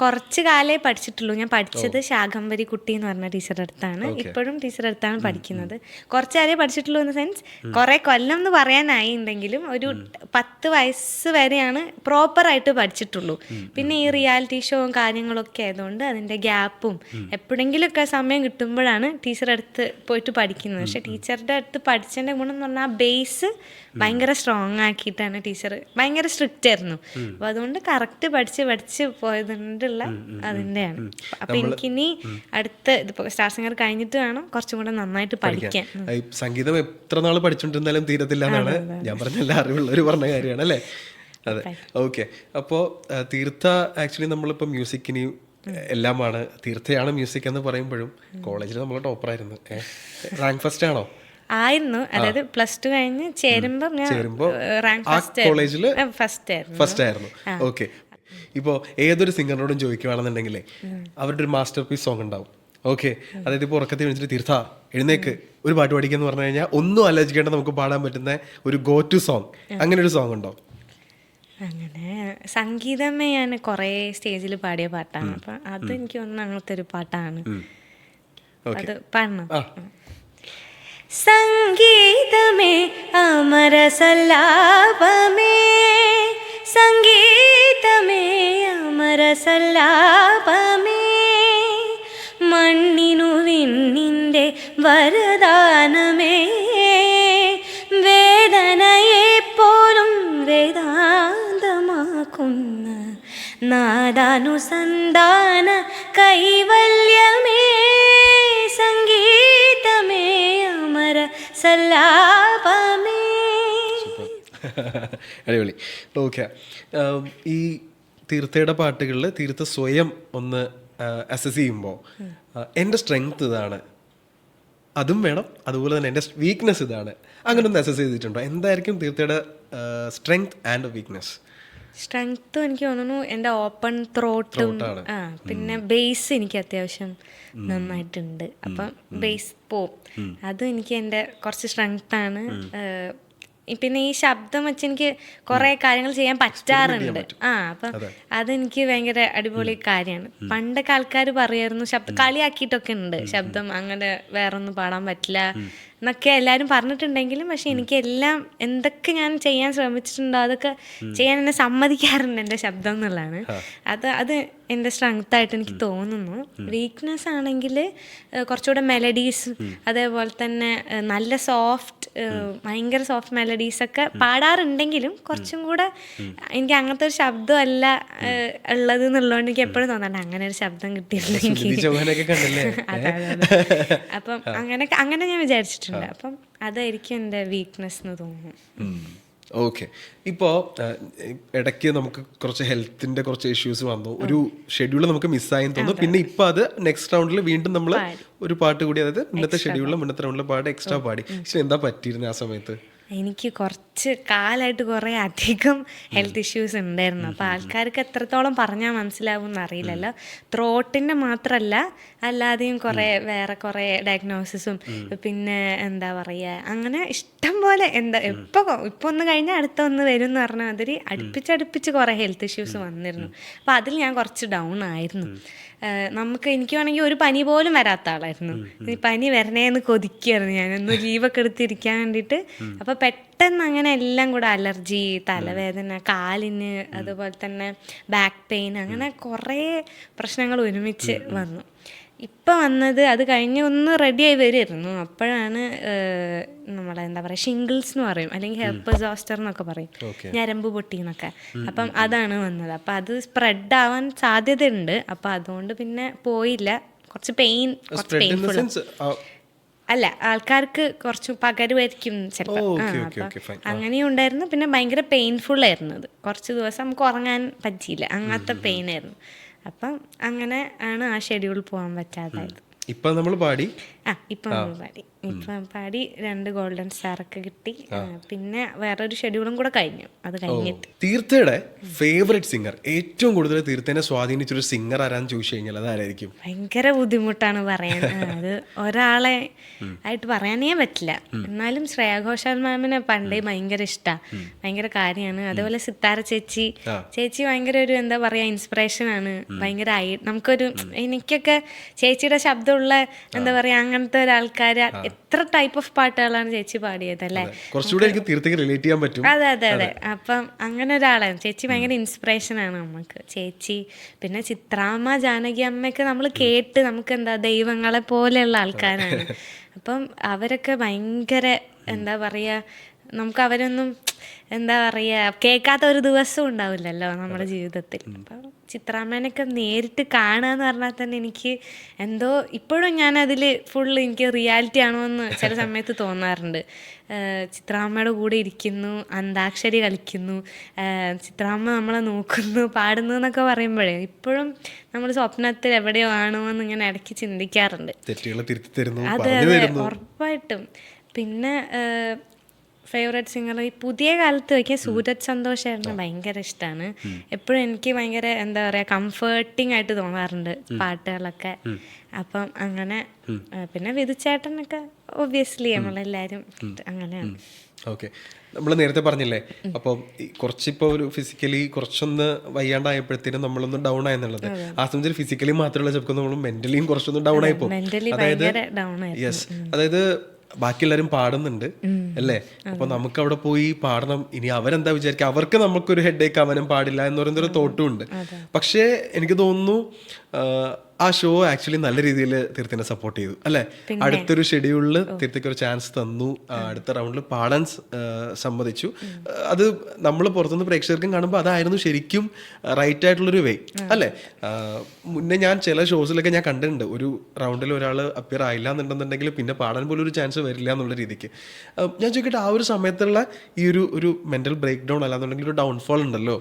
കുറച്ച് കാലേ പഠിച്ചിട്ടുള്ളൂ. ഞാൻ പഠിച്ചത് ശാകംബരി കുട്ടി എന്ന് പറഞ്ഞ ടീച്ചറുടെ അടുത്താണ്. ഇപ്പോഴും ടീച്ചറുടെ അടുത്താണ് പഠിക്കുന്നത്. കുറച്ച് കാലേ പഠിച്ചിട്ടുള്ളൂ ഇൻ സെൻസ് കുറേ കൊല്ലം എന്ന് പറയാനായി ഉണ്ടെങ്കിലും ഒരു 10 വയസ്സ് വരെയാണ് പ്രോപ്പറായിട്ട് പഠിച്ചിട്ടുള്ളൂ. പിന്നെ ഈ റിയാലിറ്റി ഷോയും കാര്യങ്ങളൊക്കെ ആയതുകൊണ്ട് അതിൻ്റെ ഗ്യാപ്പും എപ്പോഴെങ്കിലുമൊക്കെ സമയം കിട്ടുമ്പോഴാണ് ടീച്ചറുടെ അടുത്ത് പോയിട്ട് പഠിക്കുന്നത്. പക്ഷേ ടീച്ചറുടെ അടുത്ത് പഠിച്ചതിൻ്റെ ഗുണം എന്ന് പറഞ്ഞാൽ ആ ബേസ് ഭയങ്കര സ്ട്രോങ് ആക്കിയിട്ടാണ്. ടീച്ചർ ഭയങ്കര സ്ട്രിക്റ്റ് ആയിരുന്നു. അപ്പോൾ അതുകൊണ്ട് കറക്റ്റ് പഠിച്ച് പോയതുകൊണ്ടുള്ള അതിൻ്റെയാണ്. അപ്പം എനിക്കിനി അടുത്ത് ഇതിപ്പോൾ സ്റ്റാർ സിംഗർ കഴിഞ്ഞിട്ട് വേണം കുറച്ചും കൂടെ നന്നായിട്ട് പഠിക്കാൻ. സംഗീതം എത്ര നാൾ പഠിച്ചുകൊണ്ടിരുന്നാലും തീരത്തില്ല എന്നാണ് ഞാൻ പറഞ്ഞ എല്ലാ അറിവുള്ളവർ പറഞ്ഞ കാര്യമാണ് അല്ലേ? അതെ, ഓക്കെ. അപ്പോൾ തീർത്ഥ ആക്ച്വലി നമ്മളിപ്പോൾ മ്യൂസിക്കിനി എല്ലാമാണ്, തീർത്ഥയാണ് മ്യൂസിക് എന്ന് പറയുമ്പോഴും കോളേജിൽ നമ്മൾ ടോപ്പറായിരുന്നു. റാങ്ക് ഫസ്റ്റ് ആണോ? ആയിരുന്നു. അതായത് +2 കഴിഞ്ഞ് ചേരുമ്പോൾ ഞാൻ റാങ്ക് ഫസ്റ്റ് ആയിരുന്നു. ഓക്കെ. ഇപ്പോൾ ഏതൊരു സിംഗറിനോടും ചോദിക്കുകയാണെന്നുണ്ടെങ്കിൽ അവരുടെ ഒരു മാസ്റ്റർ പീസ് സോങ് ഉണ്ടാവും. ഓക്കെ, അതായത് ഇപ്പോൾ ഉറക്കത്തിൽ വിളിച്ചിട്ട് തീർത്ഥ എഴുന്നേക്ക് ഒരു പാട്ട് പഠിക്കാന്ന് പറഞ്ഞു കഴിഞ്ഞാൽ ഒന്നും ആലോചിക്കേണ്ട നമുക്ക് പാടാൻ പറ്റുന്ന ഒരു ഗോ ടു സോങ്, അങ്ങനെ ഒരു സോങ് ഉണ്ടോ? അങ്ങനെ സംഗീതമേ ഞാൻ കുറേ സ്റ്റേജിൽ പാടിയ പാട്ടാണ്. അപ്പം അത് എനിക്ക് തോന്നുന്നു അങ്ങനത്തെ ഒരു പാട്ടാണ്. അത് പാടണം. സംഗീതമേ അമര സല്ലാപമേ, സംഗീതമേ അമര സല്ലാപമേ, മണ്ണിനു വിണ്ണിൻ്റെ വരദാനമേ, വേദനയെ പോലും വേദാന്തമാക്കുന്ന നാദാനുസന്ധാന കൈവല്യമേ, സംഗീതമേ അമര സല്ലാപമേ. അടിപൊളി. ഓക്കെ, ഈ തീർത്ഥയുടെ പാട്ടുകളിൽ തീർത്ഥ സ്വയം ഒന്ന് അസസ് ചെയ്യുമ്പോൾ എൻ്റെ സ്ട്രെങ്ത് ഇതാണ്, അതും വേണം, അതുപോലെ തന്നെ എൻ്റെ വീക്ക്നെസ് ഇതാണ്, അങ്ങനെ ഒന്ന് അസസ് ചെയ്തിട്ടുണ്ടോ? എന്തായിരിക്കും തീർത്ഥയുടെ സ്ട്രെങ്ത് ആൻഡ് വീക്ക്നെസ്? സ്ട്രെങ്ത്തും എനിക്ക് തോന്നുന്നു എൻ്റെ ഓപ്പൺ ത്രോട്ടും പിന്നെ ബേസ് എനിക്ക് അത്യാവശ്യം നന്നായിട്ടുണ്ട്. അപ്പം ബേസ് പോവും, അതും എനിക്ക് എൻ്റെ കുറച്ച് സ്ട്രെങ്ത്താണ്. പിന്നെ ഈ ശബ്ദം വെച്ച് എനിക്ക് കുറേ കാര്യങ്ങൾ ചെയ്യാൻ പറ്റാറുണ്ട്. അപ്പം അതെനിക്ക് ഭയങ്കര അടിപൊളി കാര്യമാണ്. പണ്ടൊക്കെ ആൾക്കാർ പറയായിരുന്നു, ശബ്ദം കളിയാക്കിയിട്ടൊക്കെ ഉണ്ട്, ശബ്ദം അങ്ങനെ വേറൊന്നും പാടാൻ പറ്റില്ല എന്നൊക്കെ എല്ലാവരും പറഞ്ഞിട്ടുണ്ടെങ്കിലും പക്ഷെ എനിക്ക് എല്ലാം എന്തൊക്കെ ഞാൻ ചെയ്യാൻ ശ്രമിച്ചിട്ടുണ്ടോ അതൊക്കെ ചെയ്യാൻ എന്നെ സമ്മതിക്കാറുണ്ട് എൻ്റെ ശബ്ദം എന്നുള്ളതാണ്. അത് എൻ്റെ സ്ട്രെങ്ത്തായിട്ട് എനിക്ക് തോന്നുന്നു. വീക്ക്നെസ് ആണെങ്കിൽ കുറച്ചുകൂടെ മെലഡീസ്, അതേപോലെ തന്നെ നല്ല ഭയങ്കര സോഫ്റ്റ് മെലഡീസൊക്കെ പാടാറുണ്ടെങ്കിലും കുറച്ചും കൂടെ എനിക്ക് അങ്ങനത്തെ ഒരു ശബ്ദമല്ല ഉള്ളത് എന്നുള്ളതുകൊണ്ട് എനിക്ക് എപ്പോഴും തോന്നാണ്ട് അങ്ങനെ ഒരു ശബ്ദം കിട്ടിയിട്ടുണ്ടെങ്കിൽ. അപ്പം അങ്ങനെ ഞാൻ വിചാരിച്ചിട്ടുണ്ട്. അപ്പം അതായിരിക്കും എൻ്റെ വീക്ക്നെസ് എന്ന് തോന്നുന്നു. ഓക്കെ. ഇപ്പോൾ ഇടയ്ക്ക് നമുക്ക് കുറച്ച് ഹെൽത്തിൻ്റെ കുറച്ച് ഇഷ്യൂസ് വന്നു, ഒരു ഷെഡ്യൂൾ നമുക്ക് മിസ്സായെന്ന് തോന്നുന്നു. പിന്നെ ഇപ്പം അത് നെക്സ്റ്റ് റൗണ്ടിൽ വീണ്ടും നമ്മൾ ഒരു പാട്ട് കൂടി, അതായത് മുന്നത്തെ ഷെഡ്യൂളിൽ മുന്നത്തെ റൗണ്ടിലെ പാട്ട് എക്സ്ട്രാ പാടി. പക്ഷെ എന്താ പറ്റിയിരുന്നത് ആ സമയത്ത്? എനിക്ക് കുറച്ച് കാലമായിട്ട് കുറേ അധികം ഹെൽത്ത് ഇഷ്യൂസ് ഉണ്ടായിരുന്നു. അപ്പോൾ ആൾക്കാർക്ക് എത്രത്തോളം പറഞ്ഞാൽ മനസ്സിലാവും എന്നറിയില്ലല്ലോ. ത്രോട്ടിൻ്റെ മാത്രമല്ല അല്ലാതെയും വേറെ കുറേ ഡയഗ്നോസിസും പിന്നെ എന്താ പറയുക അങ്ങനെ ഇഷ്ടം പോലെ ഇപ്പോൾ ഒന്ന് കഴിഞ്ഞാൽ അടുത്ത ഒന്ന് വരും എന്ന് പറഞ്ഞാൽ മാതിരി അടുപ്പിച്ച് കുറേ ഹെൽത്ത് ഇഷ്യൂസ് വന്നിരുന്നു. അപ്പോൾ അതിൽ ഞാൻ കുറച്ച് ഡൗൺ ആയിരുന്നു. എനിക്ക് വേണമെങ്കിൽ ഒരു പനി പോലും വരാത്ത ആളായിരുന്നു. ഈ പനി വരണേന്ന് കൊതിക്കുകയായിരുന്നു ഞാനൊന്ന് ലീവൊക്കെ എടുത്തിരിക്കാൻ വേണ്ടിയിട്ട്. അപ്പോൾ പെട്ടെന്ന് അങ്ങനെ എല്ലാം കൂടെ അലർജി, തലവേദന, കാലിന്, അതുപോലെ തന്നെ ബാക്ക് പെയിൻ, അങ്ങനെ കുറേ പ്രശ്നങ്ങൾ ഒരുമിച്ച് വന്നു. ഇപ്പം വന്നത് അത് കഴിഞ്ഞ് ഒന്ന് റെഡിയായി വരുമായിരുന്നു. അപ്പോഴാണ് നമ്മളെ എന്താ പറയുക ഷിംഗിൾസ് എന്ന് പറയും, അല്ലെങ്കിൽ ഹെർപ്പസ് സോസ്റ്റർ എന്നൊക്കെ പറയും, ഞരമ്പ് പൊട്ടി എന്നൊക്കെ. അപ്പം അതാണ് വന്നത്. അപ്പം അത് സ്പ്രെഡ് ആവാൻ സാധ്യതയുണ്ട്. അപ്പം അതുകൊണ്ട് പിന്നെ പോയില്ല. കുറച്ച് പെയിൻഫുൾ അല്ല, ആൾക്കാർക്ക് കുറച്ച് പകരുമായിരിക്കും ചിലപ്പോൾ. അപ്പം അങ്ങനെയും ഉണ്ടായിരുന്നു. പിന്നെ ഭയങ്കര പെയിൻഫുൾ ആയിരുന്നു. അത് കുറച്ച് ദിവസം നമുക്ക് ഉറങ്ങാൻ പറ്റിയില്ല, അങ്ങനത്തെ പെയിൻ ആയിരുന്നു. അപ്പം അങ്ങനെ ആണ് ആ ഷെഡ്യൂൾ പോകാൻ പറ്റാതായത്. ഇപ്പം നമ്മൾ പാടി. ഇപ്പം നമ്മൾ പാടി. ഇപ്പം പാടി 2 ഗോൾഡൻ സ്റ്റാറൊക്കെ കിട്ടി. പിന്നെ വേറൊരു ഷെഡ്യൂളും കൂടെ കഴിഞ്ഞു. അത് കഴിഞ്ഞിട്ട് തീർത്ഥയുടെ ഫേവറേറ്റ് സിംഗർ, ഏറ്റവും കൂടുതൽ തീർത്ഥനെ സ്വാധീനിച്ചൊരു സിംഗർ ആരാന്ന് ചോദിച്ചു കഴിഞ്ഞാൽ അതാരായിരിക്കും? ഭയങ്കര ബുദ്ധിമുട്ടാണ് പറയാൻ. അത് ഒരാളെ ആയിട്ട് പറയാനേ പറ്റില്ല. എന്നാലും ശ്രേയ ഘോഷാൽ മാമിനെ പണ്ടേ ഭയങ്കര ഇഷ്ടമാണ്, ഭയങ്കര കാര്യമാണ്. അതേപോലെ സിത്താര ചേച്ചി ഭയങ്കര ഒരു എന്താ പറയാ ഇൻസ്പിറേഷനാണ്. ഭയങ്കര നമുക്കൊരു എനിക്കൊക്കെ ചേച്ചിയുടെ ശബ്ദമുള്ള എന്താ പറയാ അങ്ങനത്തെ ഒരാൾക്കാർ. എത്ര ടൈപ്പ് ഓഫ് പാട്ടുകളാണ് ചേച്ചി പാടിയത് അല്ലേ? റിലേറ്റ് ചെയ്യാൻ പറ്റും. അതെ അതെ അതെ. അപ്പം അങ്ങനെ ഒരാളാണ് ചേച്ചി. ഭയങ്കര ഇൻസ്പിറേഷനാണ് നമുക്ക് ചേച്ചി. പിന്നെ ചിത്രാമ്മ, ജാനകി അമ്മയൊക്കെ നമ്മൾ കേട്ട് നമുക്ക് എന്താ ദൈവങ്ങളെ പോലെയുള്ള ആൾക്കാരാണ്. അപ്പം അവരൊക്കെ ഭയങ്കര എന്താ പറയുക, നമുക്ക് അവരൊന്നും എന്താ പറയുക കേൾക്കാത്ത ഒരു ദിവസവും ഉണ്ടാവില്ലല്ലോ നമ്മുടെ ജീവിതത്തിൽ. അപ്പം ചിത്രാമ്മേനൊക്കെ നേരിട്ട് കാണുക എന്ന് പറഞ്ഞാൽ തന്നെ എനിക്ക് എന്തോ ഇപ്പോഴും ഞാനതിൽ എനിക്ക് റിയാലിറ്റി ആണോ എന്ന് ചില സമയത്ത് തോന്നാറുണ്ട്. ചിത്രാമ്മയുടെ കൂടെ ഇരിക്കുന്നു, അന്താക്ഷരി കളിക്കുന്നു, ചിത്രാമ്മ നമ്മളെ നോക്കുന്നു, പാടുന്നു എന്നൊക്കെ പറയുമ്പോഴേ ഇപ്പോഴും നമ്മൾ സ്വപ്നത്തിൽ എവിടെയോ ആണോ എന്ന് ഇങ്ങനെ ഇടയ്ക്ക് ചിന്തിക്കാറുണ്ട്. അതെ അതെ, ഉറപ്പായിട്ടും. പിന്നെ ഫേവറേറ്റ് സിംഗർ ഈ പുതിയ കാലത്ത് വയ്ക്കാൻ സൂരജ് സന്തോഷ് ചേട്ടന് ഭയങ്കര ഇഷ്ടമാണ്. എപ്പോഴും എനിക്ക് ഭയങ്കര എന്താ പറയുക കംഫേർട്ടിങ് ആയിട്ട് തോന്നാറുണ്ട് പാട്ടുകളൊക്കെ. അപ്പം അങ്ങനെ പിന്നെ വിധുചേട്ടനൊക്കെ ഒബ്വിയസ്ലി നമ്മളെല്ലാവരും അങ്ങനെയാണ്. ഓക്കെ, നമ്മൾ നേരത്തെ പറഞ്ഞില്ലേ, അപ്പോൾ കുറച്ചിപ്പോൾ ഒരു ഫിസിക്കലി കുറച്ചൊന്ന് വയ്യാണ്ടായപ്പോഴത്തേനും നമ്മളൊന്ന് ഡൗൺ ആയെന്നുള്ളത്. ആ സമയത്ത് ഫിസിക്കലി മാത്രമല്ല ചിലപ്പോൾ നമ്മൾ മെന്റലിയും കുറച്ചൊന്ന് ഡൗൺ ആയിപ്പോ. യെസ്, അതായത് ബാക്കി എല്ലാവരും പാടുന്നുണ്ട് അല്ലേ, അപ്പൊ നമുക്ക് അവിടെ പോയി പാടണം. ഇനി അവരെന്താ വിചാരിക്കുക, അവർക്ക് നമുക്കൊരു ഹെഡേക്ക് ആവാനും പാടില്ല എന്ന് പറയുന്നൊരു തോട്ടും ഉണ്ട്. പക്ഷേ എനിക്ക് തോന്നുന്നു ആ ഷോ ആക്ച്വലി നല്ല രീതിയിൽ തീർത്ഥനെ സപ്പോർട്ട് ചെയ്തു അല്ലേ? അടുത്തൊരു ഷെഡ്യൂളിൽ തീർത്ഥയ്ക്ക് ഒരു ചാൻസ് തന്നു, അടുത്ത റൗണ്ടിൽ പാടാൻ സമ്മതിച്ചു. അത് നമ്മൾ പുറത്തുനിന്ന് പ്രേക്ഷകർക്കും കാണുമ്പോൾ അതായിരുന്നു ശരിക്കും റൈറ്റ് ആയിട്ടുള്ളൊരു വേ അല്ലേ? മുന്നേ ഞാൻ ചില ഷോസിലൊക്കെ ഞാൻ കണ്ടിട്ടുണ്ട്, ഒരു റൗണ്ടിൽ ഒരാൾ അപ്പിയർ ആയില്ല എന്നുണ്ടെന്നുണ്ടെങ്കിൽ പിന്നെ പാടാൻ പോലും ഒരു ചാൻസ് വരില്ല എന്നുള്ള രീതിക്ക്. ഞാൻ ചോദിക്കട്ടെ, ആ ഒരു സമയത്തുള്ള ഈ ഒരു മെന്റൽ ബ്രേക്ക് ഡൗൺ അല്ലാന്നുണ്ടെങ്കിൽ ഒരു ഡൗൺഫോൾ ഉണ്ടല്ലോ,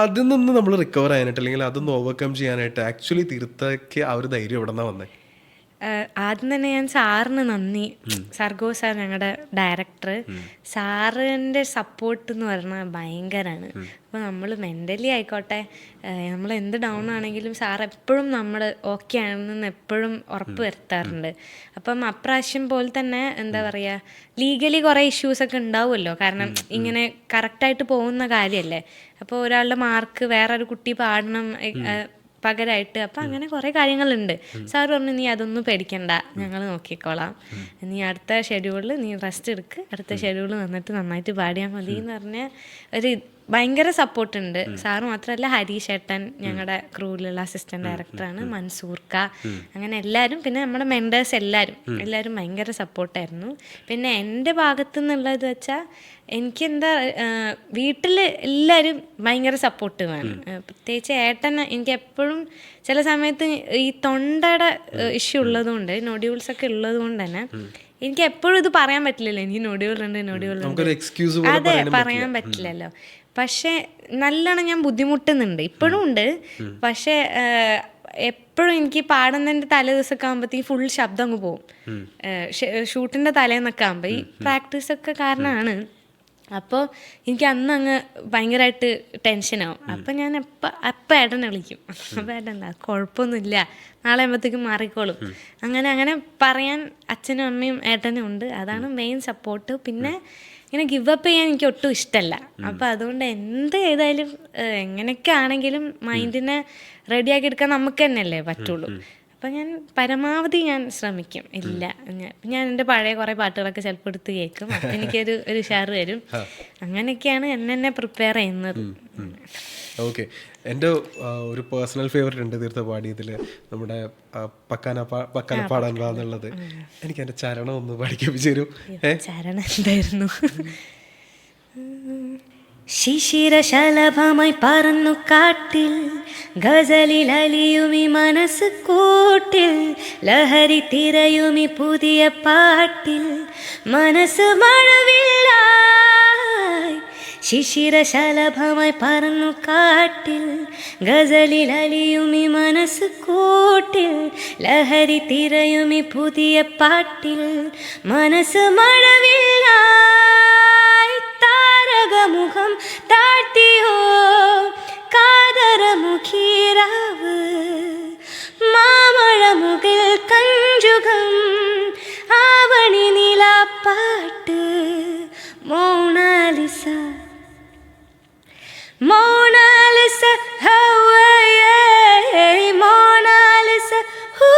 അതിൽ നിന്ന് നമ്മൾ റിക്കവർ ചെയ്യാനായിട്ട് അല്ലെങ്കിൽ അതൊന്ന് ഓവർകം ചെയ്യാനായിട്ട് ആക്ച്വലി തീർത്ഥയ്ക്ക് ആ ഒരു ധൈര്യം എവിടെ നിന്നാണ് വന്നത്? ആദ്യം തന്നെ ഞാൻ സാറിന് നന്ദി. സർഗോ സാർ, ഞങ്ങളുടെ ഡയറക്ടർ, സാറിൻ്റെ സപ്പോർട്ട് എന്ന് പറഞ്ഞാൽ ഭയങ്കരമാണ്. അപ്പോൾ നമ്മൾ മെൻ്റലി ആയിക്കോട്ടെ, നമ്മൾ എന്ത് ഡൗൺ ആണെങ്കിലും സാർ എപ്പോഴും നമ്മൾ ഓക്കെ ആണെന്ന് എപ്പോഴും ഉറപ്പ് വരുത്താറുണ്ട്. അപ്പം അപ്രാവശ്യം പോലെ തന്നെ എന്താ പറയുക, ലീഗലി കുറേ ഇഷ്യൂസൊക്കെ ഉണ്ടാവുമല്ലോ, കാരണം ഇങ്ങനെ കറക്റ്റായിട്ട് പോകുന്ന കാര്യമല്ലേ. അപ്പോൾ ഒരാളുടെ മാർക്ക് വേറൊരു കുട്ടി പാടണം പകരമായിട്ട്, അപ്പം അങ്ങനെ കുറേ കാര്യങ്ങളുണ്ട്. സാർ പറഞ്ഞു, നീ അതൊന്നും പേടിക്കണ്ട, ഞങ്ങൾ നോക്കിക്കോളാം, നീ അടുത്ത ഷെഡ്യൂളിൽ നീ റെസ്റ്റ് എടുക്ക്, അടുത്ത ഷെഡ്യൂളിൽ വന്നിട്ട് നന്നായിട്ട് പാടിയാൽ മതി എന്ന് പറഞ്ഞ ഒരു ഭയങ്കര സപ്പോർട്ടുണ്ട്. സാറ് മാത്രമല്ല, ഹരീഷ് ഏട്ടൻ ഞങ്ങളുടെ ക്രൂവിലുള്ള അസിസ്റ്റന്റ് ഡയറക്ടറാണ്, മൻസൂർക്ക, അങ്ങനെ എല്ലാവരും, പിന്നെ നമ്മുടെ മെൻറ്റേഴ്സ് എല്ലാവരും ഭയങ്കര സപ്പോർട്ടായിരുന്നു. പിന്നെ എൻ്റെ ഭാഗത്തു നിന്നുള്ളത് വെച്ചാൽ എനിക്കെന്താ, വീട്ടിൽ എല്ലാവരും ഭയങ്കര സപ്പോർട്ടീവാണ്. പ്രത്യേകിച്ച് ഏട്ടൻ എനിക്ക് എപ്പോഴും ചില സമയത്ത് ഈ തൊണ്ടയുടെ ഇഷ്യൂ ഉള്ളതുകൊണ്ട്, നൊഡ്യൂൾസൊക്കെ ഉള്ളത് കൊണ്ട് തന്നെ എനിക്ക് എപ്പോഴും ഇത് പറയാൻ പറ്റില്ലല്ലോ, എനിക്ക് നൊഡ്യൂളുണ്ട്, അതെ പറയാൻ പറ്റില്ലല്ലോ. പക്ഷെ നല്ലോണം ഞാൻ ബുദ്ധിമുട്ടുന്നുണ്ട്, ഇപ്പോഴും ഉണ്ട്. പക്ഷെ എപ്പോഴും എനിക്ക് പാടുന്നതിൻ്റെ തലേ ദിവസമൊക്കെ ആകുമ്പോഴത്തേക്ക് ഫുൾ ശബ്ദം അങ്ങ് പോകും. ഷൂട്ടിൻ്റെ തലേന്നൊക്കെ ആകുമ്പോൾ ഈ പ്രാക്ടീസൊക്കെ കാരണമാണ്. അപ്പോൾ എനിക്ക് അന്ന് ഭയങ്കരമായിട്ട് ടെൻഷനാവും. അപ്പം ഞാൻ അപ്പം ഏട്ടനെ വിളിക്കും, അപ്പം ഏട്ടൻ കുഴപ്പമൊന്നുമില്ല, നാളെ ആകുമ്പോഴത്തേക്കും മാറിക്കോളും. അങ്ങനെ പറയാൻ അച്ഛനും അമ്മയും ഏട്ടനും ഉണ്ട്. അതാണ് മെയിൻ സപ്പോർട്ട്. പിന്നെ ഇങ്ങനെ ഗിവ് അപ്പ് ചെയ്യാൻ എനിക്ക് ഒട്ടും ഇഷ്ടമല്ല. അപ്പം അതുകൊണ്ട് എന്ത് ചെയ്താലും എങ്ങനെയൊക്കെ ആണെങ്കിലും മൈൻഡിനെ റെഡിയാക്കി എടുക്കാൻ നമുക്ക് തന്നെയല്ലേ പറ്റുള്ളൂ. അപ്പം ഞാൻ പരമാവധി ഞാൻ ശ്രമിക്കും. ഇല്ല, ഞാൻ എൻ്റെ പഴയ കുറേ പാട്ടുകളൊക്കെ ചിലപ്പോൾ എടുത്ത് കേൾക്കും, അപ്പം എനിക്കൊരു ഉഷാറ് വരും. അങ്ങനെയൊക്കെയാണ് എന്നെ പ്രിപ്പയർ ചെയ്യുന്നത്. ഓക്കെ, എൻ്റെ ഒരു പേഴ്സണൽ ഫേവറേറ്റ് ഉണ്ട് തീർത്ഥ പാടിയതിൽ, നമ്മുടെ പക്കാന പാടാൻ വാ എന്നുള്ളത്. എനിക്ക് എൻ്റെ ചരണം ഒന്ന് പഠിപ്പിച്ചു തരും. ചരണം എന്തായിരുന്നു? ശിശിരശലഭമായി പറന്നു കാട്ടിൽ, ഗസലിൽ അലിയുമി മനസ്സ് കൂട്ടിൽ, ലഹരി തിരയുമി പുതിയ പാട്ടിൽ, മനസ്സ് മഴവില്ലായി ശിശിരശലഭമായി പറന്നു കാട്ടിൽ ഗസലിൽ അലിയുമി മനസ്സ് കൂട്ടിൽ ലഹരി തിരയുമി പുതിയ പാട്ടിൽ മനസ്സ് മഴവില്ലായി താരകമുഖം താഴ്ത്തിയോ കാതരമുഖീരാവ് മാമഴമുകിൽ കഞ്ചുകം ആവണി നിലാപ്പാട്ട് മോണാലിസ മോണാലിസ മോണാലിസ ഓ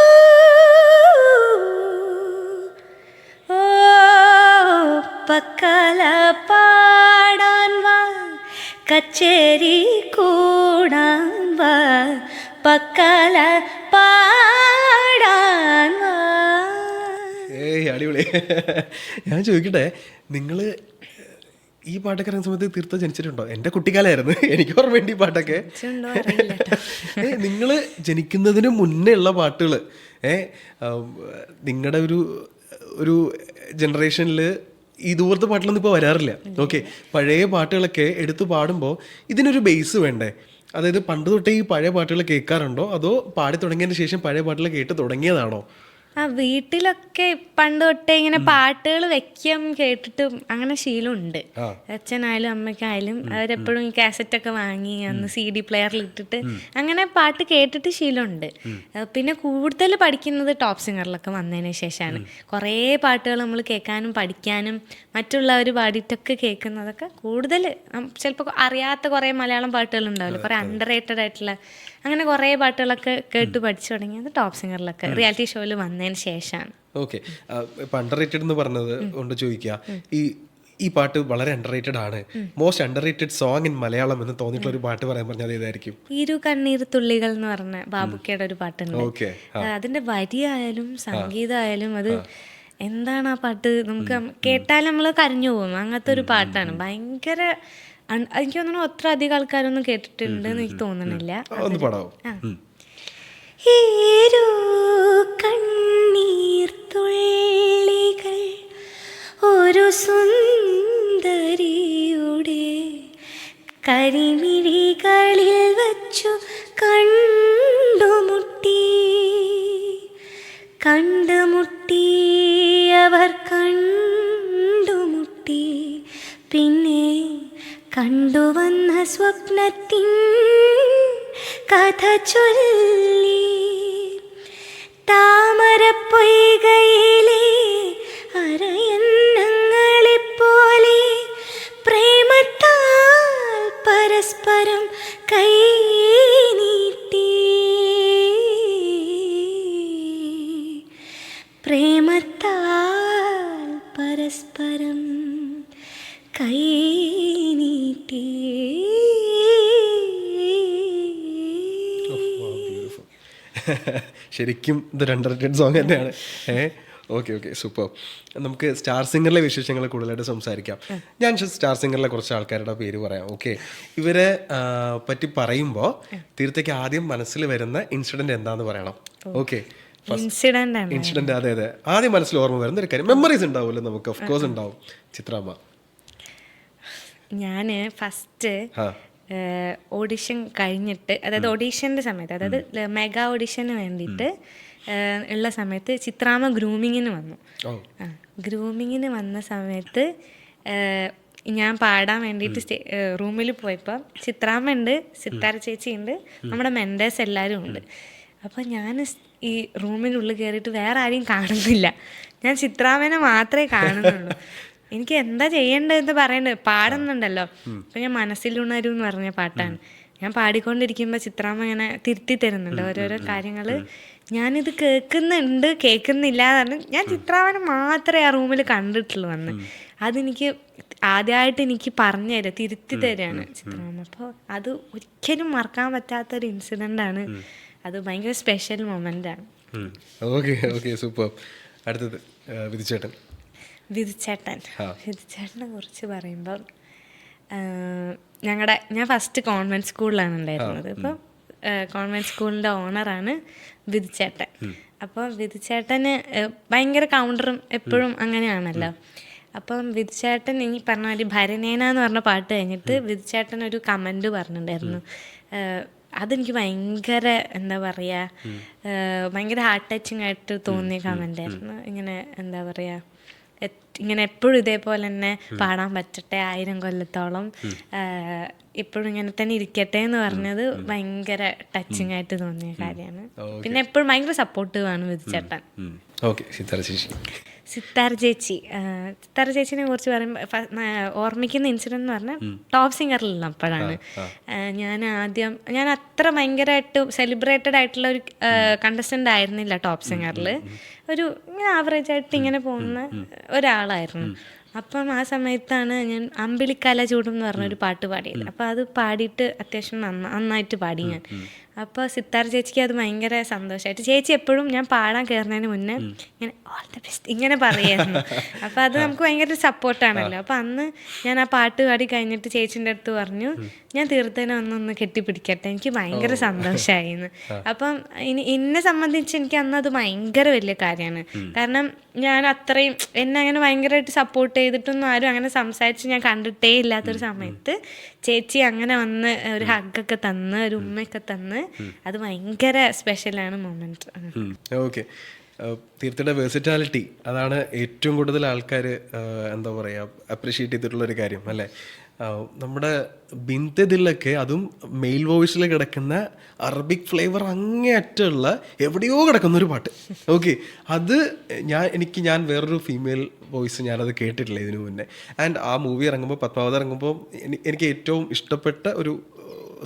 പക്കല പാടാൻ വാ കച്ചേരി കൂടാൻ വാ പക്കല പാടാൻ വാ. ഏയ് അടിപൊളി. ഞാൻ ചോദിക്കട്ടെ, നിങ്ങൾ ഈ പാട്ടൊക്കെ ഇറങ്ങുന്ന സമയത്ത് തീർത്ത ജനിച്ചിട്ടുണ്ടോ? എൻ്റെ കുട്ടിക്കാലമായിരുന്നു, എനിക്ക് ഓർമ്മയുണ്ട് ഈ പാട്ടൊക്കെ. നിങ്ങൾ ജനിക്കുന്നതിന് മുന്നേ ഉള്ള പാട്ടുകൾ നിങ്ങളുടെ ഒരു ജനറേഷനിൽ ഇതുപോലത്തെ പാട്ടിലൊന്നും ഇപ്പോൾ വരാറില്ല. ഓക്കെ, പഴയ പാട്ടുകളൊക്കെ എടുത്ത് പാടുമ്പോൾ ഇതിനൊരു ബേസ് വേണ്ടേ? അതായത് പണ്ട് തൊട്ടേ ഈ പഴയ പാട്ടുകൾ കേൾക്കാറുണ്ടോ, അതോ പാടി തുടങ്ങിയതിന് ശേഷം പഴയ പാട്ടുകൾ കേട്ട് തുടങ്ങിയതാണോ? ആ വീട്ടിലൊക്കെ പണ്ട് തൊട്ടേ ഇങ്ങനെ പാട്ടുകൾ വെക്കും കേട്ടിട്ട് അങ്ങനെ ശീലമുണ്ട്. അച്ഛനായാലും അമ്മയ്ക്കായാലും അവരെപ്പോഴും ഈ കാസറ്റൊക്കെ വാങ്ങി അന്ന് CD പ്ലെയറിൽ ഇട്ടിട്ട് അങ്ങനെ പാട്ട് കേട്ടിട്ട് ശീലമുണ്ട്. പിന്നെ കൂടുതൽ പഠിക്കുന്നത് ടോപ്പ് സിംഗറിലൊക്കെ വന്നതിന് ശേഷമാണ്. കുറേ പാട്ടുകൾ നമ്മൾ കേൾക്കാനും പഠിക്കാനും മറ്റുള്ളവർ പാടിയിട്ടൊക്കെ കേൾക്കുന്നതൊക്കെ കൂടുതൽ. ചിലപ്പോൾ അറിയാത്ത കുറേ മലയാളം പാട്ടുകൾ ഉണ്ടാവില്ല, കുറേ അണ്ടർ റേറ്റഡ് ആയിട്ടുള്ള അങ്ങനെ കുറേ പാട്ടുകളൊക്കെ കേട്ട് പഠിച്ചു തുടങ്ങിയത് ടോപ്പ് സിംഗറിലൊക്കെ റിയാലിറ്റി ഷോയിൽ വന്നതിന് ശേഷമാണ്. ഓക്കെ, ഇപ്പം അണ്ടർ റേറ്റഡ് എന്ന് പറഞ്ഞത് കൊണ്ട് ചോദിക്കുക, ഈ പാട്ട് വളരെ അണ്ടർ റേറ്റഡ് ആണ്, most under rated song in Malayalam എന്ന് തോന്നിയിട്ടുള്ള ഒരു പാട്ട് പറയാൻ പറഞ്ഞാൽ ഏതായിരിക്കും? ഇരു കണ്ണീർ തുള്ളികൾ എന്ന് പറഞ്ഞ ബാബുക്കയുടെ ഒരു പാട്ടുണ്ട്. അതിന്റെ വരിയായാലും സംഗീതമായാലും അത് എന്താണ് ആ പാട്ട്, നമുക്ക് കേട്ടാൽ നമ്മൾ കരഞ്ഞു പോകും. അങ്ങനത്തെ ഒരു പാട്ടാണ്. ഭയങ്കര എനിക്ക് തോന്നുന്നു അത്ര അധികം ആൾക്കാരൊന്നും കേട്ടിട്ടുണ്ടെന്ന് എനിക്ക് തോന്നണില്ല. ഇരു കണ്ണീർ തുള്ളികൾ ഒരു സുന്ദരിയുടെ കരിമിഴികളിൽ വച്ചു കണ്ടുമുട്ടി അവർ കണ്ടുമുട്ടി പിന്നെ കണ്ടുവന്ന സ്വപ്നത്തിൻ കഥ ചൊല്ലി താമരപ്പൊയ്കയിലെ അരയന്നങ്ങളെപ്പോലെ പ്രേമത്താൽ പരസ്പരം കൈനീട്ടി പ്രേമത്താൽ പരസ്പരം കൈനീട്ടി. ശരിക്കും ഇതൊരു അണ്ടർ റേറ്റഡ് സോങ് തന്നെയാണ്. Okay okay, super. നമുക്ക് സ്റ്റാർ സിംഗറിലെ വിശേഷങ്ങൾ കൂടുതലായിട്ട് സംസാരിക്കാം. ഞാൻ സ്റ്റാർ സിംഗറിലെ കുറച്ച് ആൾക്കാരുടെ പേര് പറയാം. ഓക്കെ, ഇവരെ പറ്റി പറയുമ്പോൾ തീർച്ചയായും ആദ്യം മനസ്സിൽ വരുന്ന ഇൻസിഡന്റ് എന്താന്ന് പറയണം. Okay, incident. അതെ അതെ, ആദ്യം മനസ്സിൽ ഓർമ്മ വരുന്ന ഒരു കാര്യം. മെമ്മറീസ് ഉണ്ടാവുമല്ലോ നമുക്ക്, ഓഫ് കോഴ്സ് ഉണ്ടാവും. ചിത്രാമ്മ? ഞാൻ ഫസ്റ്റ് ഓഡിഷൻ കഴിഞ്ഞിട്ട്, അതായത് ഓഡീഷൻ്റെ സമയത്ത്, അതായത് മെഗാ ഓഡിഷന് വേണ്ടിയിട്ട് ഉള്ള സമയത്ത് ചിത്രാമ്മ ഗ്രൂമിങ്ങിന് വന്നു. ഗ്രൂമിങ്ങിന് വന്ന സമയത്ത് ഞാൻ പാടാൻ വേണ്ടിയിട്ട് റൂമിൽ പോയപ്പോൾ ചിത്രാമ്മ ഉണ്ട്, സിത്താര ചേച്ചി ഉണ്ട്, നമ്മുടെ മെൻഡേഴ്സ് എല്ലാവരും ഉണ്ട്. അപ്പോൾ ഞാൻ ഈ റൂമിനുള്ളിൽ കയറിയിട്ട് വേറെ ആരെയും കാണുന്നില്ല, ഞാൻ ചിത്രാമ്മേനെ മാത്രമേ കാണുന്നുള്ളൂ. എനിക്ക് എന്താ ചെയ്യേണ്ടതെന്ന് പറയണ്ടത്, പാടുന്നുണ്ടല്ലോ. അപ്പം ഞാൻ മനസ്സിലുണരും എന്ന് പറഞ്ഞ പാട്ടാണ്. ഞാൻ പാടിക്കൊണ്ടിരിക്കുമ്പോൾ ചിത്രാമ്മ ഇങ്ങനെ തിരുത്തി തരുന്നുണ്ട് ഓരോരോ കാര്യങ്ങൾ. ഞാനിത് കേൾക്കുന്നില്ല എന്ന് ഞാൻ ചിത്രാമ്മനെ മാത്രമേ ആ റൂമിൽ കണ്ടിട്ടുള്ളൂ വന്ന്. അതെനിക്ക് ആദ്യമായിട്ട് എനിക്ക് പറഞ്ഞു തരാം, തിരുത്തി തരാണ് ചിത്രാമ്മ. അപ്പോൾ അത് ഒരിക്കലും മറക്കാൻ പറ്റാത്തൊരു ഇൻസിഡൻ്റാണ്. അത് ഭയങ്കര സ്പെഷ്യൽ മൊമെൻ്റാണ്. Okay okay, super. അടുത്തത് വിധിച്ചേട്ടനെ കുറിച്ച് പറയുമ്പം ഞാൻ ഫസ്റ്റ് കോൺവെൻറ്റ് സ്കൂളിലാണ് ഉണ്ടായിരുന്നത്. അപ്പോൾ കോൺവെൻറ്റ് സ്കൂളിൻ്റെ ഓണറാണ് വിധിച്ചേട്ടൻ. അപ്പോൾ വിധിച്ചേട്ടന് ഭയങ്കര കൗണ്ടറും എപ്പോഴും അങ്ങനെയാണല്ലോ. അപ്പം വിധിച്ചേട്ടൻ ഈ പറഞ്ഞ മാതിരി ഭരനേന എന്ന് പറഞ്ഞ പാട്ട് കഴിഞ്ഞിട്ട് വിധിച്ചേട്ടൻ ഒരു കമൻറ്റ് പറഞ്ഞിട്ടുണ്ടായിരുന്നു. അതെനിക്ക് ഭയങ്കര എന്താ പറയുക, ഭയങ്കര ഹാർട്ട് ടച്ചിങ് ആയിട്ട് തോന്നിയ കമൻ്റായിരുന്നു. ഇങ്ങനെ എന്താ പറയുക, ഇങ്ങനെ എപ്പോഴും ഇതേപോലെ തന്നെ പാടാൻ പറ്റട്ടെ 1000 കൊല്ലത്തോളം, എപ്പോഴും ഇങ്ങനെ തന്നെ ഇരിക്കട്ടെ എന്ന് പറഞ്ഞത് ഭയങ്കര ടച്ചിങ് ആയിട്ട് തോന്നിയ കാര്യമാണ്. പിന്നെ എപ്പോഴും ഭയങ്കര സപ്പോർട്ടീവാണ് വിധിച്ചേട്ടൻ. ഓക്കെ, സിത്താര ചേച്ചി. സിത്താര ചേച്ചിനെ കുറിച്ച് പറയുമ്പോൾ ഓർമ്മിക്കുന്ന ഇൻസിഡൻറ്റ് എന്ന് പറഞ്ഞാൽ ടോപ്പ് സിംഗറിലുള്ളപ്പോഴാണ്. ഞാൻ അത്ര ഭയങ്കരമായിട്ട് സെലിബ്രേറ്റഡ് ആയിട്ടുള്ള ഒരു കണ്ടസ്റ്റൻ്റ് ആയിരുന്നില്ല ടോപ്പ് സിംഗറിൽ. ഒരു ഇങ്ങനെ ആവറേജ് ആയിട്ട് ഇങ്ങനെ പോകുന്ന ഒരാളായിരുന്നു. അപ്പം ആ സമയത്താണ് ഞാൻ അമ്പിളിക്കല ചൂടും എന്ന് പറഞ്ഞൊരു പാട്ട് പാടിയത്. അപ്പോൾ അത് പാടിയിട്ട് അത്യാവശ്യം നന്നായിട്ട് പാടി ഞാൻ. അപ്പോൾ സിത്താര ചേച്ചിക്ക് അത് ഭയങ്കര സന്തോഷമായിട്ട്, ചേച്ചി എപ്പോഴും ഞാൻ പാടാൻ കയറുന്നതിന് മുന്നേ ഇങ്ങനെ ഓൾ ദ ബെസ്റ്റ് ഇങ്ങനെ പറയായിരുന്നു. അപ്പോൾ അത് നമുക്ക് ഭയങ്കര സപ്പോർട്ടാണല്ലോ. അപ്പോൾ അന്ന് ഞാൻ ആ പാട്ട് പാടി കഴിഞ്ഞിട്ട് ചേച്ചീൻ്റെ അടുത്ത് പറഞ്ഞു, ഞാൻ തീർത്തേനെ ഒന്നൊന്ന് കെട്ടിപ്പിടിക്കട്ടെ, എനിക്ക് ഭയങ്കര സന്തോഷമായിന്ന്. അപ്പം എന്നെ സംബന്ധിച്ച് എനിക്ക് അന്ന് അത് ഭയങ്കര വലിയ കാര്യമാണ്. കാരണം ഞാൻ അത്രയും എന്നെ അങ്ങനെ ഭയങ്കരമായിട്ട് സപ്പോർട്ട് ചെയ്തിട്ടൊന്നും ആരും അങ്ങനെ സംസാരിച്ച് ഞാൻ കണ്ടിട്ടേ ഇല്ലാത്തൊരു സമയത്ത് ചേച്ചി അങ്ങനെ വന്ന് ഒരു ഹഗ്ഗൊക്കെ തന്ന് ഒരു ഉമ്മയൊക്കെ തന്ന്, അത് ഭയങ്കര സ്പെഷ്യലാണ് മൊമെന്റ്. ഓക്കെ, തീർച്ചയായിട്ടും വേഴ്സിറ്റാലിറ്റി അതാണ് ഏറ്റവും കൂടുതൽ ആൾക്കാർ എന്താ പറയുക അപ്രിഷ്യേറ്റ് ചെയ്തിട്ടുള്ളൊരു കാര്യം അല്ലേ. നമ്മുടെ ബിന്ദതിലൊക്കെ അതും മെയിൽ വോയിസിൽ കിടക്കുന്ന അറബിക് ഫ്ലേവർ അങ്ങേയറ്റുള്ള എവിടെയോ കിടക്കുന്നൊരു പാട്ട്. ഓക്കെ, അത് ഞാൻ വേറൊരു ഫീമെയിൽ വോയിസ് ഞാനത് കേട്ടിട്ടില്ല ഇതിനു മുന്നേ. ആൻഡ് ആ മൂവി ഇറങ്ങുമ്പോൾ പത്മാവത് ഇറങ്ങുമ്പോൾ എനിക്ക് ഏറ്റവും ഇഷ്ടപ്പെട്ട ഒരു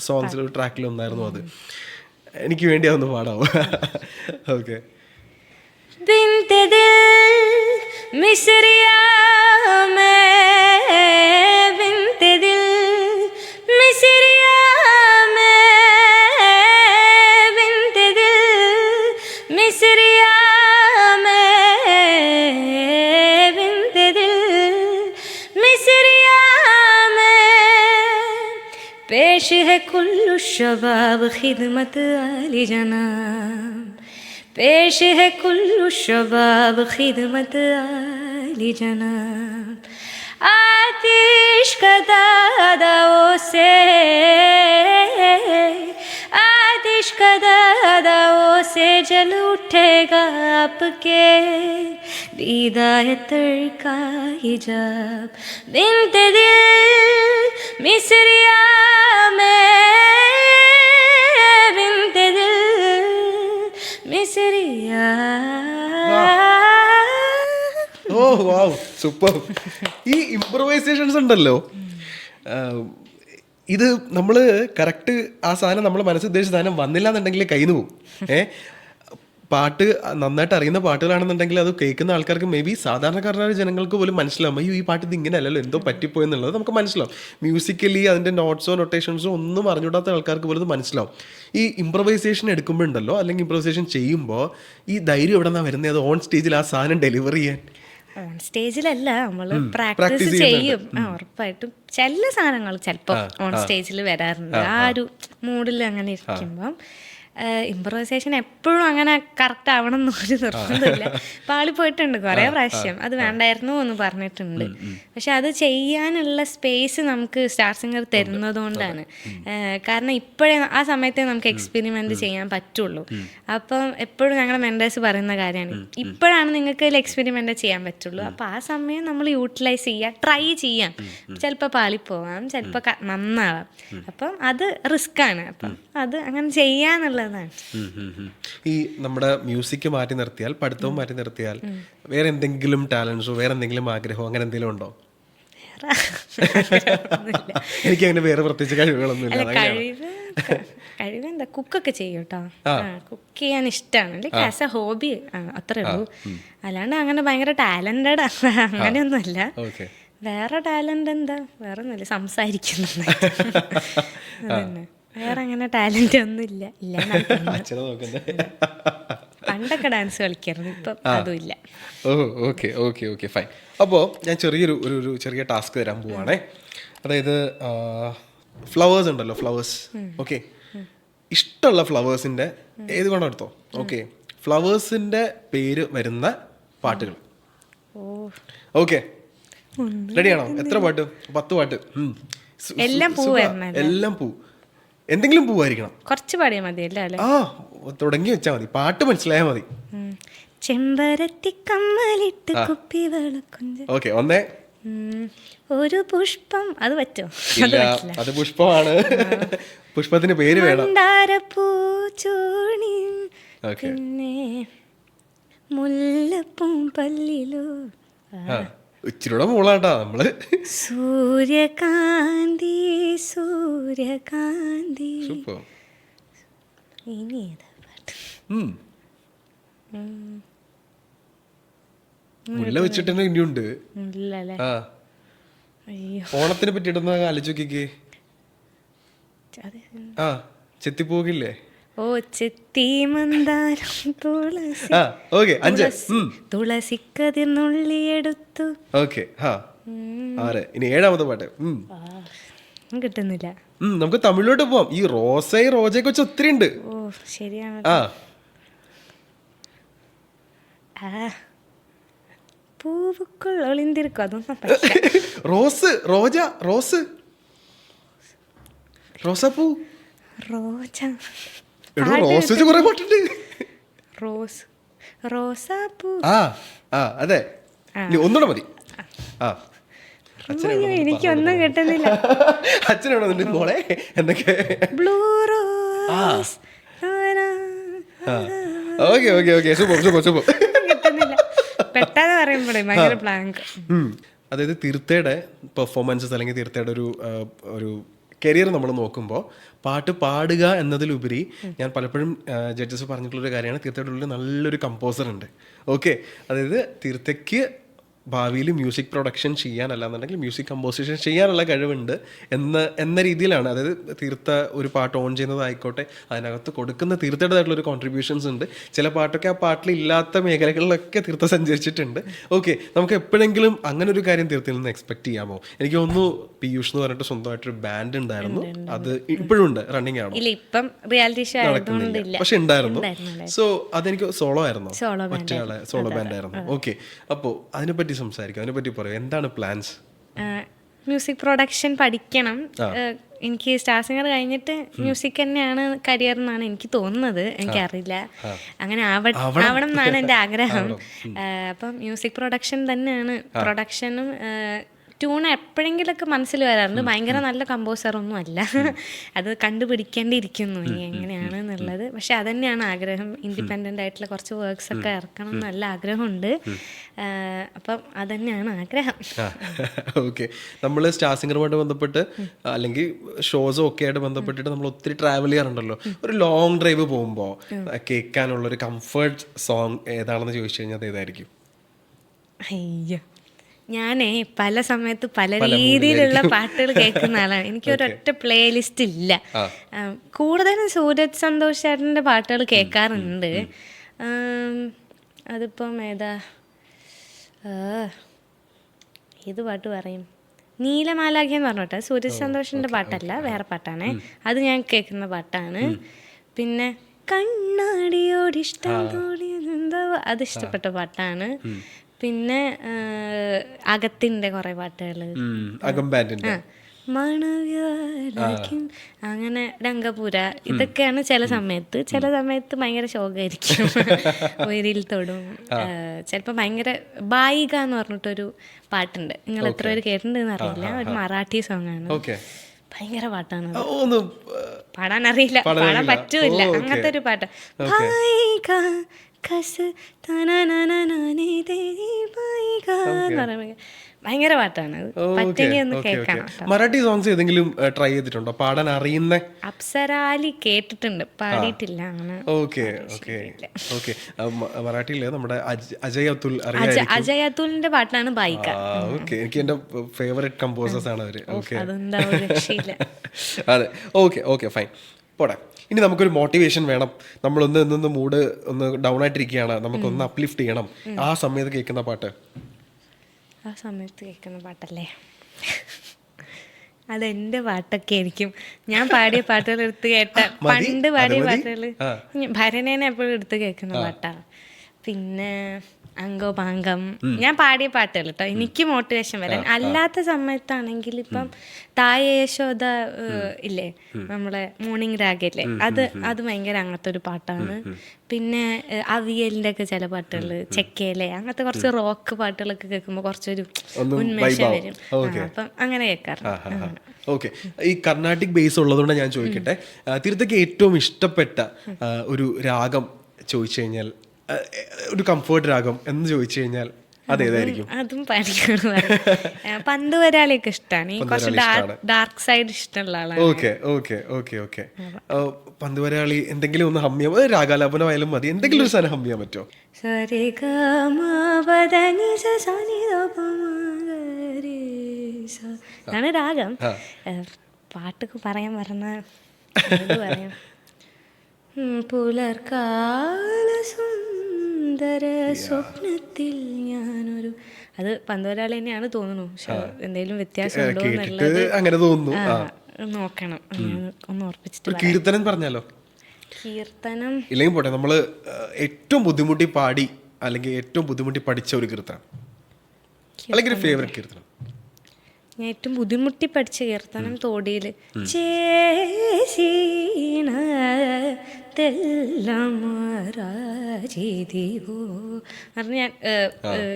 സോങ്സിൽ ഒരു ട്രാക്കിലൊന്നായിരുന്നു അത്. എനിക്ക് വേണ്ടി അതൊന്ന് പാടാവോ? ഓക്കെ. पेश है कुल्लु शबाब खिदमत आली जनाब, पेश है कुल्लु शबाब खिदमत आली जनाब, आतिश का दादाओं से, आतिश का दादाओं से जल उठेगा आपके दीदायतर का हिजाब, बिन्ते दिल मिसरिया में, बिन्ते दिल मिसरिया. ഓ വാവ്, സൂപ്പർ. ഈ ഇംപ്രവൈസേഷൻസ് ഉണ്ടല്ലോ, ഇത് നമ്മൾ കറക്റ്റ് ആ സാധനം നമ്മൾ മനസ്സുദ്ദേശിച്ച സാധനം വന്നില്ല എന്നുണ്ടെങ്കിൽ കയ്യിൽ നിന്ന് പോകും. പാട്ട് നന്നായിട്ട് അറിയുന്ന പാട്ടുകളാണെന്നുണ്ടെങ്കിൽ അത് കേൾക്കുന്ന ആൾക്കാർക്ക് മേ ബി സാധാരണക്കാരായ ജനങ്ങൾക്ക് പോലും മനസ്സിലാവും, അയ്യോ ഈ പാട്ട് ഇത് ഇങ്ങനെ അല്ലല്ലോ, എന്തോ പറ്റിപ്പോയെന്നുള്ളത് നമുക്ക് മനസ്സിലാവും. മ്യൂസിക്കലി അതിൻ്റെ നോട്ട്സോ നൊട്ടേഷൻസോ ഒന്നും അറിഞ്ഞൂടാത്ത ആൾക്കാർക്ക് പോലും മനസ്സിലാവും. ഈ ഇംപ്രവൈസേഷൻ എടുക്കുമ്പോഴുണ്ടല്ലോ, അല്ലെങ്കിൽ ഇംപ്രവൈസേഷൻ ചെയ്യുമ്പോൾ ഈ ധൈര്യം എവിടെ നിന്നാണ് വരുന്നത്? അത് ഓൺ സ്റ്റേജിൽ ആ സാധനം ഡെലിവറി ചെയ്യാൻ. ഓൺ സ്റ്റേജിലല്ല, നമ്മൾ പ്രാക്ടീസ് ചെയ്യും ഉറപ്പായിട്ടും. ചില സാധനങ്ങൾ ചിലപ്പോൾ ഓൺ സ്റ്റേജിൽ വരാറുണ്ട്. ആ ഒരു മൂഡിൽ അങ്ങനെ ഇരിക്കുമ്പം ഇംപ്രവൈസേഷൻ എപ്പോഴും അങ്ങനെ കറക്റ്റ് ആവണം എന്നൊരു നിർബന്ധമില്ല. പാളി പോയിട്ടുണ്ട് കുറേ പ്രാവശ്യം, അത് വേണ്ടായിരുന്നു എന്ന് പറഞ്ഞിട്ടുണ്ട്. പക്ഷെ അത് ചെയ്യാനുള്ള സ്പേസ് നമുക്ക് സ്റ്റാർ സിംഗർ തരുന്നത് കൊണ്ടാണ്. കാരണം ഇപ്പോഴേ ആ സമയത്തേ നമുക്ക് എക്സ്പെരിമെൻറ്റ് ചെയ്യാൻ പറ്റുള്ളൂ. അപ്പം എപ്പോഴും ഞങ്ങളുടെ മെൻറ്റേഴ്സ് പറയുന്ന കാര്യമാണ്, ഇപ്പോഴാണ് നിങ്ങൾക്ക് അതിൽ എക്സ്പെരിമെൻറ്റ് ചെയ്യാൻ പറ്റുള്ളൂ. അപ്പോൾ ആ സമയം നമ്മൾ യൂട്ടിലൈസ് ചെയ്യുക, ട്രൈ ചെയ്യാം. ചിലപ്പോൾ പാളിപ്പോവാം, ചിലപ്പോൾ നന്നാവാം. അപ്പം അത് റിസ്ക്കാണ്. അപ്പം അത് അങ്ങനെ ചെയ്യാന്നുള്ളത്. ഈ നമ്മുടെ മ്യൂസിക് മാറ്റി നിർത്തിയാൽ, പഠിത്തവും മാറ്റി നിർത്തിയാൽ വേറെ എന്തെങ്കിലും ടാലൻസോ വേറെ എന്തെങ്കിലും ആഗ്രഹമോ അങ്ങനെ എന്തെങ്കിലും ഉണ്ടോ? എനിക്ക് അങ്ങനെ വേറെ പ്രത്യേകിച്ച് കഴിവുകളൊന്നുമില്ല. കഴിവ് എന്താ, കുക്കൊക്കെ ചെയ്യും കേട്ടോ. കുക്ക് ചെയ്യാൻ ഇഷ്ടമാണ്, ലൈക്ക് ആസ് എ ഹോബി അത്രേ ഉള്ളൂ. അല്ലാണ്ട് അങ്ങനെ ഭയങ്കര ടാലന്റഡ് അങ്ങനെയൊന്നുമല്ല. വേറെ ടാലന്റ് എന്താ, വേറെ ഒന്നുമില്ല, സംസാരിക്കുന്നു. അതന്നെ, വേറെ അങ്ങനെ ടാലന്റ് ഒന്നും ഇല്ല. പണ്ടൊക്കെ ഡാൻസ് കളിക്കായിരുന്നു, ഇപ്പം അതും ഇല്ല. Okay okay okay fine. അപ്പോൾ ഞാൻ ഒരു ചെറിയ ടാസ്ക് തരാൻ പോവാണേ. അതായത് ഫ്ലവേഴ്സ് ഉണ്ടല്ലോ, ഫ്ലവേഴ്സ്. ഓക്കെ, ഇഷ്ടമുള്ള ഫ്ലവേഴ്സിൻ്റെ ഏത് വേണം എടുത്തോ. ഓക്കെ, ഫ്ലവേഴ്സിൻ്റെ പേര് വരുന്ന പാട്ടുകൾ. ഓക്കെ, റെഡിയാണോ? എത്ര പാട്ട്? 10 പാട്ട്. എല്ലാം പൂവായിരുന്നു. എല്ലാം പൂ. എന്തെങ്കിലും പൂവായിരിക്കണം. കുറച്ച് പാടിയാൽ മതിയല്ലോ അല്ലേ? ആ, തുടങ്ങി വെച്ചാൽ മതി, പാട്ട് മനസ്സിലായാൽ മതി. ചെമ്പരത്തി കമ്മലിട്ട് കുപ്പി വിളക്കുഞ്ച. ഓക്കെ, ഒന്നേ. ഒരു പുഷ്പം. അത് പറ്റോ? ഇല്ല, അത് പുഷ്പമാണ്. പുഷ്പത്തിന് പേര് വേണം. മന്ദാരപ്പൂ ചൂടി പിന്നെ മുല്ലപ്പൂ പല്ലിലോ. ഇച്ചിരൂടെ മൂളാട്ടാ നമ്മള്. സൂര്യകാന്തി സൂര്യകാന്തി. ഇനി ഏതാ പാട്ട്? മുല്ല വെച്ചിട്ട് തന്നെ ഇനിയുണ്ട്. ഇല്ലല്ലേ? ആ, ഓണത്തിനെ പറ്റിയിട്ടൊന്ന് ആലോചിക്കേ. ആ, ചെത്തിപ്പോകില്ലേ? ഓ, ചെത്തി മന്ദാരം തുളസി. ഓക്കെ, 5. തുളസിക്കതിർന്നുള്ളിയെടുത്തു. ഓക്കെ, 6. ഇനി 7ാമത്തെ പാട്ട്. കിട്ടുന്നില്ല. നമുക്ക് തമിഴിലോട്ട് പോവാം. ഈ റോസയെ റോജയെ വെച്ച് ഒത്തിരി ഉണ്ട്. ഓ, ശരിയാണ്. പൂവുക്കുൾ ഒളിന്തിരിക്കും. അതൊന്നും റോസ്, റോജ, റോസ്, റോസാപ്പൂ, റോജ. റോസ് കുറെ പാട്ടുണ്ട്. റോസ്, റോസാപ്പൂ. അതെ, ഒന്നുകൂടെ മതി. എനിക്കൊന്നും കിട്ടുന്നില്ല. അച്ഛനാണോ നിന്റെ മോളെ? എന്തൊക്കെ? Blue rose. Okay okay okay, super super super. കിട്ടുന്നില്ല. പെട്ടെന്ന് പറയുമ്പോഴേ ഭയങ്കര ബ്ലാങ്ക്. അതായത് തീർത്ഥയുടെ പെർഫോമൻസസ് അല്ലെങ്കിൽ തീർത്ഥയുടെ ഒരു കരിയർ നമ്മൾ നോക്കുമ്പോൾ പാട്ട് പാടുക എന്നതിലുപരി ഞാൻ പലപ്പോഴും ജഡ്ജസ് പറഞ്ഞിട്ടുള്ളൊരു കാര്യമാണ്, തീർത്ഥയുടെ ഉള്ളിൽ നല്ലൊരു കമ്പോസർ ഉണ്ട്. ഓക്കെ, അതായത് തീർത്ഥയ്ക്ക് ഭാവിയിൽ മ്യൂസിക് പ്രൊഡക്ഷൻ ചെയ്യാൻ, അല്ലാന്നുണ്ടെങ്കിൽ മ്യൂസിക് കമ്പോസിഷൻ ചെയ്യാനുള്ള കഴിവുണ്ട് എന്ന രീതിയിലാണ്. അതായത് തീർത്ഥ ഒരു പാട്ട് ഓൺ ചെയ്യുന്നതായിക്കോട്ടെ, അതിനകത്ത് കൊടുക്കുന്ന തീർത്ഥയുടേതായിട്ടുള്ളൊരു കോൺട്രിബ്യൂഷൻസ് ഉണ്ട്. ചില പാട്ടൊക്കെ ആ പാട്ടിൽ ഇല്ലാത്ത മേഖലകളിലൊക്കെ തീർത്ഥ സഞ്ചരിച്ചിട്ടുണ്ട്. ഓക്കെ, നമുക്ക് എപ്പോഴെങ്കിലും അങ്ങനെ ഒരു കാര്യം തീർത്ഥയിൽ നിന്ന് എക്സ്പെക്ട് ചെയ്യാമോ? എനിക്ക് തോന്നുന്നു പീയൂഷ് എന്ന് പറഞ്ഞിട്ട് സ്വന്തമായിട്ടൊരു ബാൻഡ് ഉണ്ടായിരുന്നു. അത് ഇപ്പോഴും ഉണ്ട്, റണ്ണിങ് ആണോ? നടക്കുന്നില്ല, പക്ഷെ ഉണ്ടായിരുന്നു. സോ അതെനിക്ക് സോളോ ആയിരുന്നു, ഒറ്റയാളെ സോളോ ബാൻഡ് ആയിരുന്നു. ഓക്കെ, അപ്പോൾ അതിനെപ്പറ്റി സംസാരിക്കാം, അതിനെപ്പറ്റി പറയാം. എന്താണ് പ്ലാൻസ്? മ്യൂസിക് പ്രൊഡക്ഷൻ പഠിക്കണം. എനിക്ക് സ്റ്റാർ സിംഗർ കഴിഞ്ഞിട്ട് മ്യൂസിക് തന്നെയാണ് കരിയർ എന്നാണ് എനിക്ക് തോന്നുന്നത്. എനിക്കറിയില്ല, അങ്ങനെ ആവണം എന്നാണ് എൻ്റെ ആഗ്രഹം. അപ്പം മ്യൂസിക് പ്രൊഡക്ഷൻ തന്നെയാണ്. പ്രൊഡക്ഷനും ട്യൂൺ എപ്പോഴെങ്കിലൊക്കെ മനസ്സിൽ വരാറുണ്ട്. ഭയങ്കര നല്ല കമ്പോസറൊന്നും അല്ല, അത് കണ്ടുപിടിക്കേണ്ടിയിരിക്കുന്നു ഇനി എങ്ങനെയാണ് എന്നുള്ളത്. പക്ഷെ അതന്നെയാണ് ആഗ്രഹം. ഇൻഡിപെൻഡൻ്റ് ആയിട്ടുള്ള കുറച്ച് വർക്ക്സ് ഒക്കെ ഇറക്കണം എന്ന് നല്ല ആഗ്രഹമുണ്ട്. അപ്പം അതന്നെയാണ് ആഗ്രഹം. ഓക്കെ, നമ്മൾ സ്റ്റാർ സിംഗറുമായിട്ട് ബന്ധപ്പെട്ട് അല്ലെങ്കിൽ ഷോസും ഒക്കെ ആയിട്ട് ബന്ധപ്പെട്ടിട്ട് നമ്മൾ ഒത്തിരി ട്രാവൽ ചെയ്യാറുണ്ടല്ലോ. ഒരു ലോങ് ഡ്രൈവ് പോകുമ്പോൾ കേൾക്കാനുള്ളൊരു കംഫർട്ട് സോങ് ഏതാണെന്ന് ചോദിച്ചു കഴിഞ്ഞാൽ അത് ഏതായിരിക്കും? അയ്യോ, ഞാനേ പല സമയത്ത് പല രീതിയിലുള്ള പാട്ടുകൾ കേൾക്കുന്ന ആളാണ്. എനിക്കൊരൊറ്റ പ്ലേലിസ്റ്റ് ഇല്ല. കൂടുതലും സൂരജ് സന്തോഷ് ചേട്ടൻ്റെ പാട്ടുകൾ കേൾക്കാറുണ്ട്. അതിപ്പം ഏതാ, ഏത് പാട്ട് പറയും? നീലമാലാഖ എന്ന് പറഞ്ഞോട്ടെ, സൂരജ് സന്തോഷിൻ്റെ പാട്ടല്ല, വേറെ പാട്ടാണ്. അത് ഞാൻ കേൾക്കുന്ന പാട്ടാണ്. പിന്നെ കണ്ണാടിയോടിഷ്ടം തോന്നിയതെന്തോ, അത് ഇഷ്ടപ്പെട്ട പാട്ടാണ്. പിന്നെ അകത്തിൻ്റെ കുറേ പാട്ടുകൾ, മണവ്യാരാഖ്യം, അങ്ങനെ രംഗപുര, ഇതൊക്കെയാണ് ചില സമയത്ത് ഭയങ്കര ശോകമായിരിക്കും. ഉയരിൽ തൊടും. ചിലപ്പോൾ ഭയങ്കര ബായിക എന്ന് പറഞ്ഞിട്ടൊരു പാട്ടുണ്ട്, നിങ്ങൾ എത്ര പേര് കേട്ടിട്ടുണ്ടെന്ന് അറിയില്ല. ഒരു മറാഠി സോങ് ആണ്, ഭയങ്കര പാട്ടാണ്. പാടാൻ അറിയില്ല, പാടാൻ പറ്റൂല, അങ്ങനത്തെ ഒരു പാട്ട്. ഭയങ്കര പാട്ടാണ്, പറ്റെങ്കിൽ ഒന്ന് കേൾക്കണം. മറാഠി സോങ്സ് ഏതെങ്കിലും ട്രൈ ചെയ്തിട്ടുണ്ടോ പാടാൻ അറിയുന്ന? അപ്സരാലി കേട്ടിട്ടുണ്ട്, പാടിയിട്ടില്ല അങ്ങനെ. Okay okay okay. മറാഠിയില് നമ്മുടെ അജയ് അതുലിന്റെ പാട്ടാണ് ബായിക. ഓക്കെ, എനിക്ക് എന്റെ ഫേവറേറ്റ് കമ്പോസേഴ്സ് ആണ് അവര്. ഓക്കെ, അതെ. ഓക്കെ ഓക്കെ, ഫൈൻ, പോട്ടെ. ഇനി നമുക്കൊരു മോട്ടിവേഷൻ വേണം. നമ്മളൊന്ന് മൂഡ് ഒന്ന് ഡൗൺ ആയിട്ടിരിക്കുകയാണ്, നമുക്കൊന്ന് അപ്ലിഫ്റ്റ് ചെയ്യണം. ആ സമയത്ത് കേൾക്കുന്ന പാട്ട്? ആ സമയത്ത് കേൾക്കുന്ന പാട്ടല്ലേ, അതെന്റെ പാട്ടൊക്കെ ആയിരിക്കും. ഞാൻ പാടിയ പാട്ടുകൾ എടുത്ത് കേട്ട, പണ്ട് പാടിയ പാട്ടുകൾ ഭരണേനെ എപ്പോഴും എടുത്ത് കേൾക്കുന്ന പാട്ടാണ്. പിന്നെ അംഗോപാംഗം ഞാൻ പാടിയ പാട്ടുകൾ കേട്ടോ, എനിക്ക് മോട്ടിവേഷൻ വരാൻ. അല്ലാത്ത സമയത്താണെങ്കിൽ ഇപ്പം തായ യശോദ ഇല്ലേ, നമ്മളെ മോർണിംഗ് രാഗയില്ലേ, അത് ഭയങ്കര അങ്ങനത്തെ ഒരു പാട്ടാണ്. പിന്നെ അവിയലിന്റെ ഒക്കെ ചില പാട്ടുകൾ, ചെക്കേലെ, അങ്ങനത്തെ കുറച്ച് റോക്ക് പാട്ടുകളൊക്കെ കേൾക്കുമ്പോൾ കുറച്ചൊരു ഉന്മേഷം വരും. അപ്പം അങ്ങനെ കേൾക്കാറുണ്ട്. ഓക്കെ, ഈ കർണാട്ടിക് ബേസ് ഉള്ളതുകൊണ്ട് ഞാൻ ചോദിക്കട്ടെ, തീർച്ചയായും ഏറ്റവും ഇഷ്ടപ്പെട്ട ഒരു രാഗം ചോദിച്ചു കഴിഞ്ഞാൽ, ഒരു കംഫർട്ട് രാഗം എന്ന് ചോദിച്ചു കഴിഞ്ഞാൽ അതേതായിരിക്കും? അതും പാടിക്കാണ്. പന്ത് വരാളിയൊക്കെ ഇഷ്ടമാണ്, കുറച്ച് ഡാർക്ക് സൈഡ് ഇഷ്ടമുള്ള ആളാണ്. Okay okay okay okay. പന്ത് വരാളി എന്തെങ്കിലും ഒന്ന് ഹമ്മിയാ, രാഗാലാപനമായാലും മതി, എന്തെങ്കിലും ഒരു സാധനം ഹമ്മിയാൻ പറ്റുമോ? ആണ് രാഗം. പാട്ടൊക്കെ പറയാൻ പറഞ്ഞ പറയാം. പുലർക്കാല സുന്ദര സ്വപ്നത്തിൽ ഞാനൊരു, അത് പന്തോരാളി തന്നെയാണ് തോന്നുന്നു, പക്ഷെ എന്തെങ്കിലും വ്യത്യാസം ഉണ്ടോ എന്നുള്ളത് അങ്ങനെ തോന്നുന്നു, നോക്കണം. ഒന്ന് ഓർപ്പിച്ചിട്ട് കീർത്തനം പറഞ്ഞാലോ? കീർത്തനം ഇല്ലെങ്കിൽ പോട്ടെ, നമ്മള് ഏറ്റവും ബുദ്ധിമുട്ടി പാടി അല്ലെങ്കിൽ ഏറ്റവും ബുദ്ധിമുട്ടി പഠിച്ച ഒരു കീർത്തനം അല്ലെങ്കിൽ ഫേവറേറ്റ് കീർത്തനം? ഞാൻ ഏറ്റവും ബുദ്ധിമുട്ടി പഠിച്ച കീർത്തനം തോടിയിൽ ഞാൻ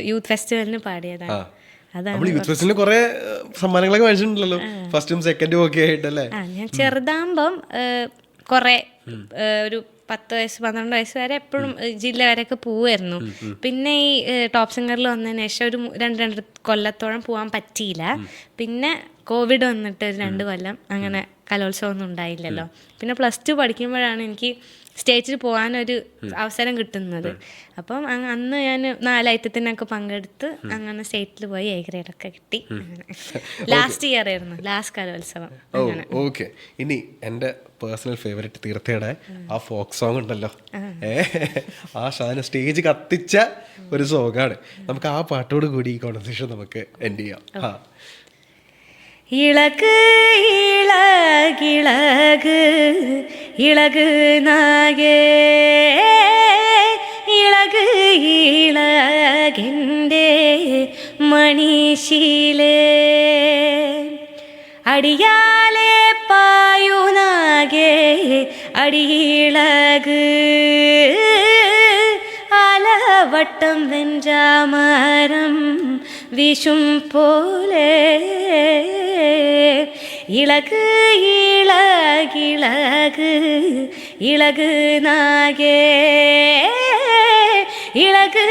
യൂത്ത് ഫെസ്റ്റിവലിന് പാടിയതാണ്. നമ്മൾ യൂത്ത് ഫെസ്റ്റിവലിന് കുറെ സമ്മാനങ്ങളൊക്കെ മേടിച്ചിട്ടുണ്ടല്ലോ, ഫസ്റ്റും സെക്കൻഡും ഒക്കെ ആയിട്ടല്ലേ? ഞാൻ ചെറുതാകുമ്പം കുറെ ഒരു 10 വയസ്സ് 12 വയസ്സ് വരെ എപ്പോഴും ജില്ല വരെയൊക്കെ പോവായിരുന്നു. പിന്നെ ഈ ടോപ്പ് സിംഗറിൽ വന്നതിന് ശേഷം ഒരു 2 കൊല്ലത്തോളം പോകാൻ പറ്റിയില്ല. പിന്നെ കോവിഡ് വന്നിട്ട് ഒരു 2 കൊല്ലം അങ്ങനെ കലോത്സവം ഒന്നും ഉണ്ടായില്ലല്ലോ. പിന്നെ +2 പഠിക്കുമ്പോഴാണ് എനിക്ക് സ്റ്റേജിൽ പോകാനൊരു അവസരം കിട്ടുന്നത്. അപ്പം അന്ന് ഞാൻ 4 ഐറ്റത്തിനൊക്കെ പങ്കെടുത്ത് അങ്ങനെ സ്റ്റേറ്റിൽ പോയി A ഗ്രേഡൊക്കെ കിട്ടി. ലാസ്റ്റ് ഇയർ ആയിരുന്നു, ലാസ്റ്റ് കലോത്സവം. ഓക്കെ, ഇനി എൻ്റെ പേഴ്സണൽ ഫേവറേറ്റ് തീർത്ഥയുടെ ആ ഫോക്ക് സോങ് ഉണ്ടല്ലോ, ആ സാധനം സ്റ്റേജ് കത്തിച്ച ഒരു സോങ്ങാണ്. നമുക്ക് ആ പാട്ടോട് കൂടി ഈ കോൺവെർസേഷൻ നമുക്ക് എൻഡ് ചെയ്യാം. ഇളക് ഇളകിളക് ഇളക് നാഗേ ഇളക് ഇളകെൻ്റെ മണിശീലേ അടിയാലേ പായുനാകെ അടിയിളക് അലവട്ടം വെഞ്ചാമരം വിഷും പോലെ ഇളക് ഇളകിളക് ഇളക് നാഗേ ഇളക്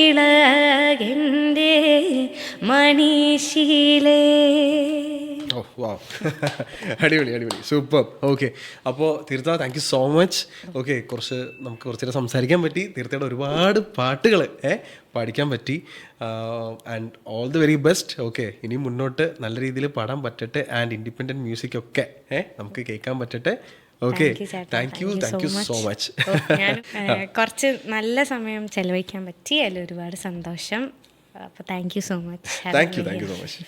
ഇളകെൻ്റെ മണിശീലേ. അടിപൊളി അടിപൊളി, സൂപ്പർ. ഓക്കെ, അപ്പോൾ Theertha thank you so much. Okay, നമുക്ക് കുറച്ചേരം സംസാരിക്കാൻ പറ്റി, തീർത്ഥയുടെ ഒരുപാട് പാട്ടുകൾ പഠിക്കാൻ പറ്റി. And all the very best. Okay, ഇനി മുന്നോട്ട് നല്ല രീതിയിൽ പാടാൻ പറ്റട്ടെ, ആൻഡ് ഇൻഡിപെൻഡൻറ്റ് മ്യൂസിക് ഒക്കെ നമുക്ക് കേൾക്കാൻ പറ്റട്ടെ. Okay, thank you so much. ഞാൻ കുറച്ച് നല്ല സമയം ചെലവഴിക്കാൻ പറ്റി, അതിൽ ഒരുപാട് സന്തോഷം. അപ്പോൾ thank you so much. Thank you so much.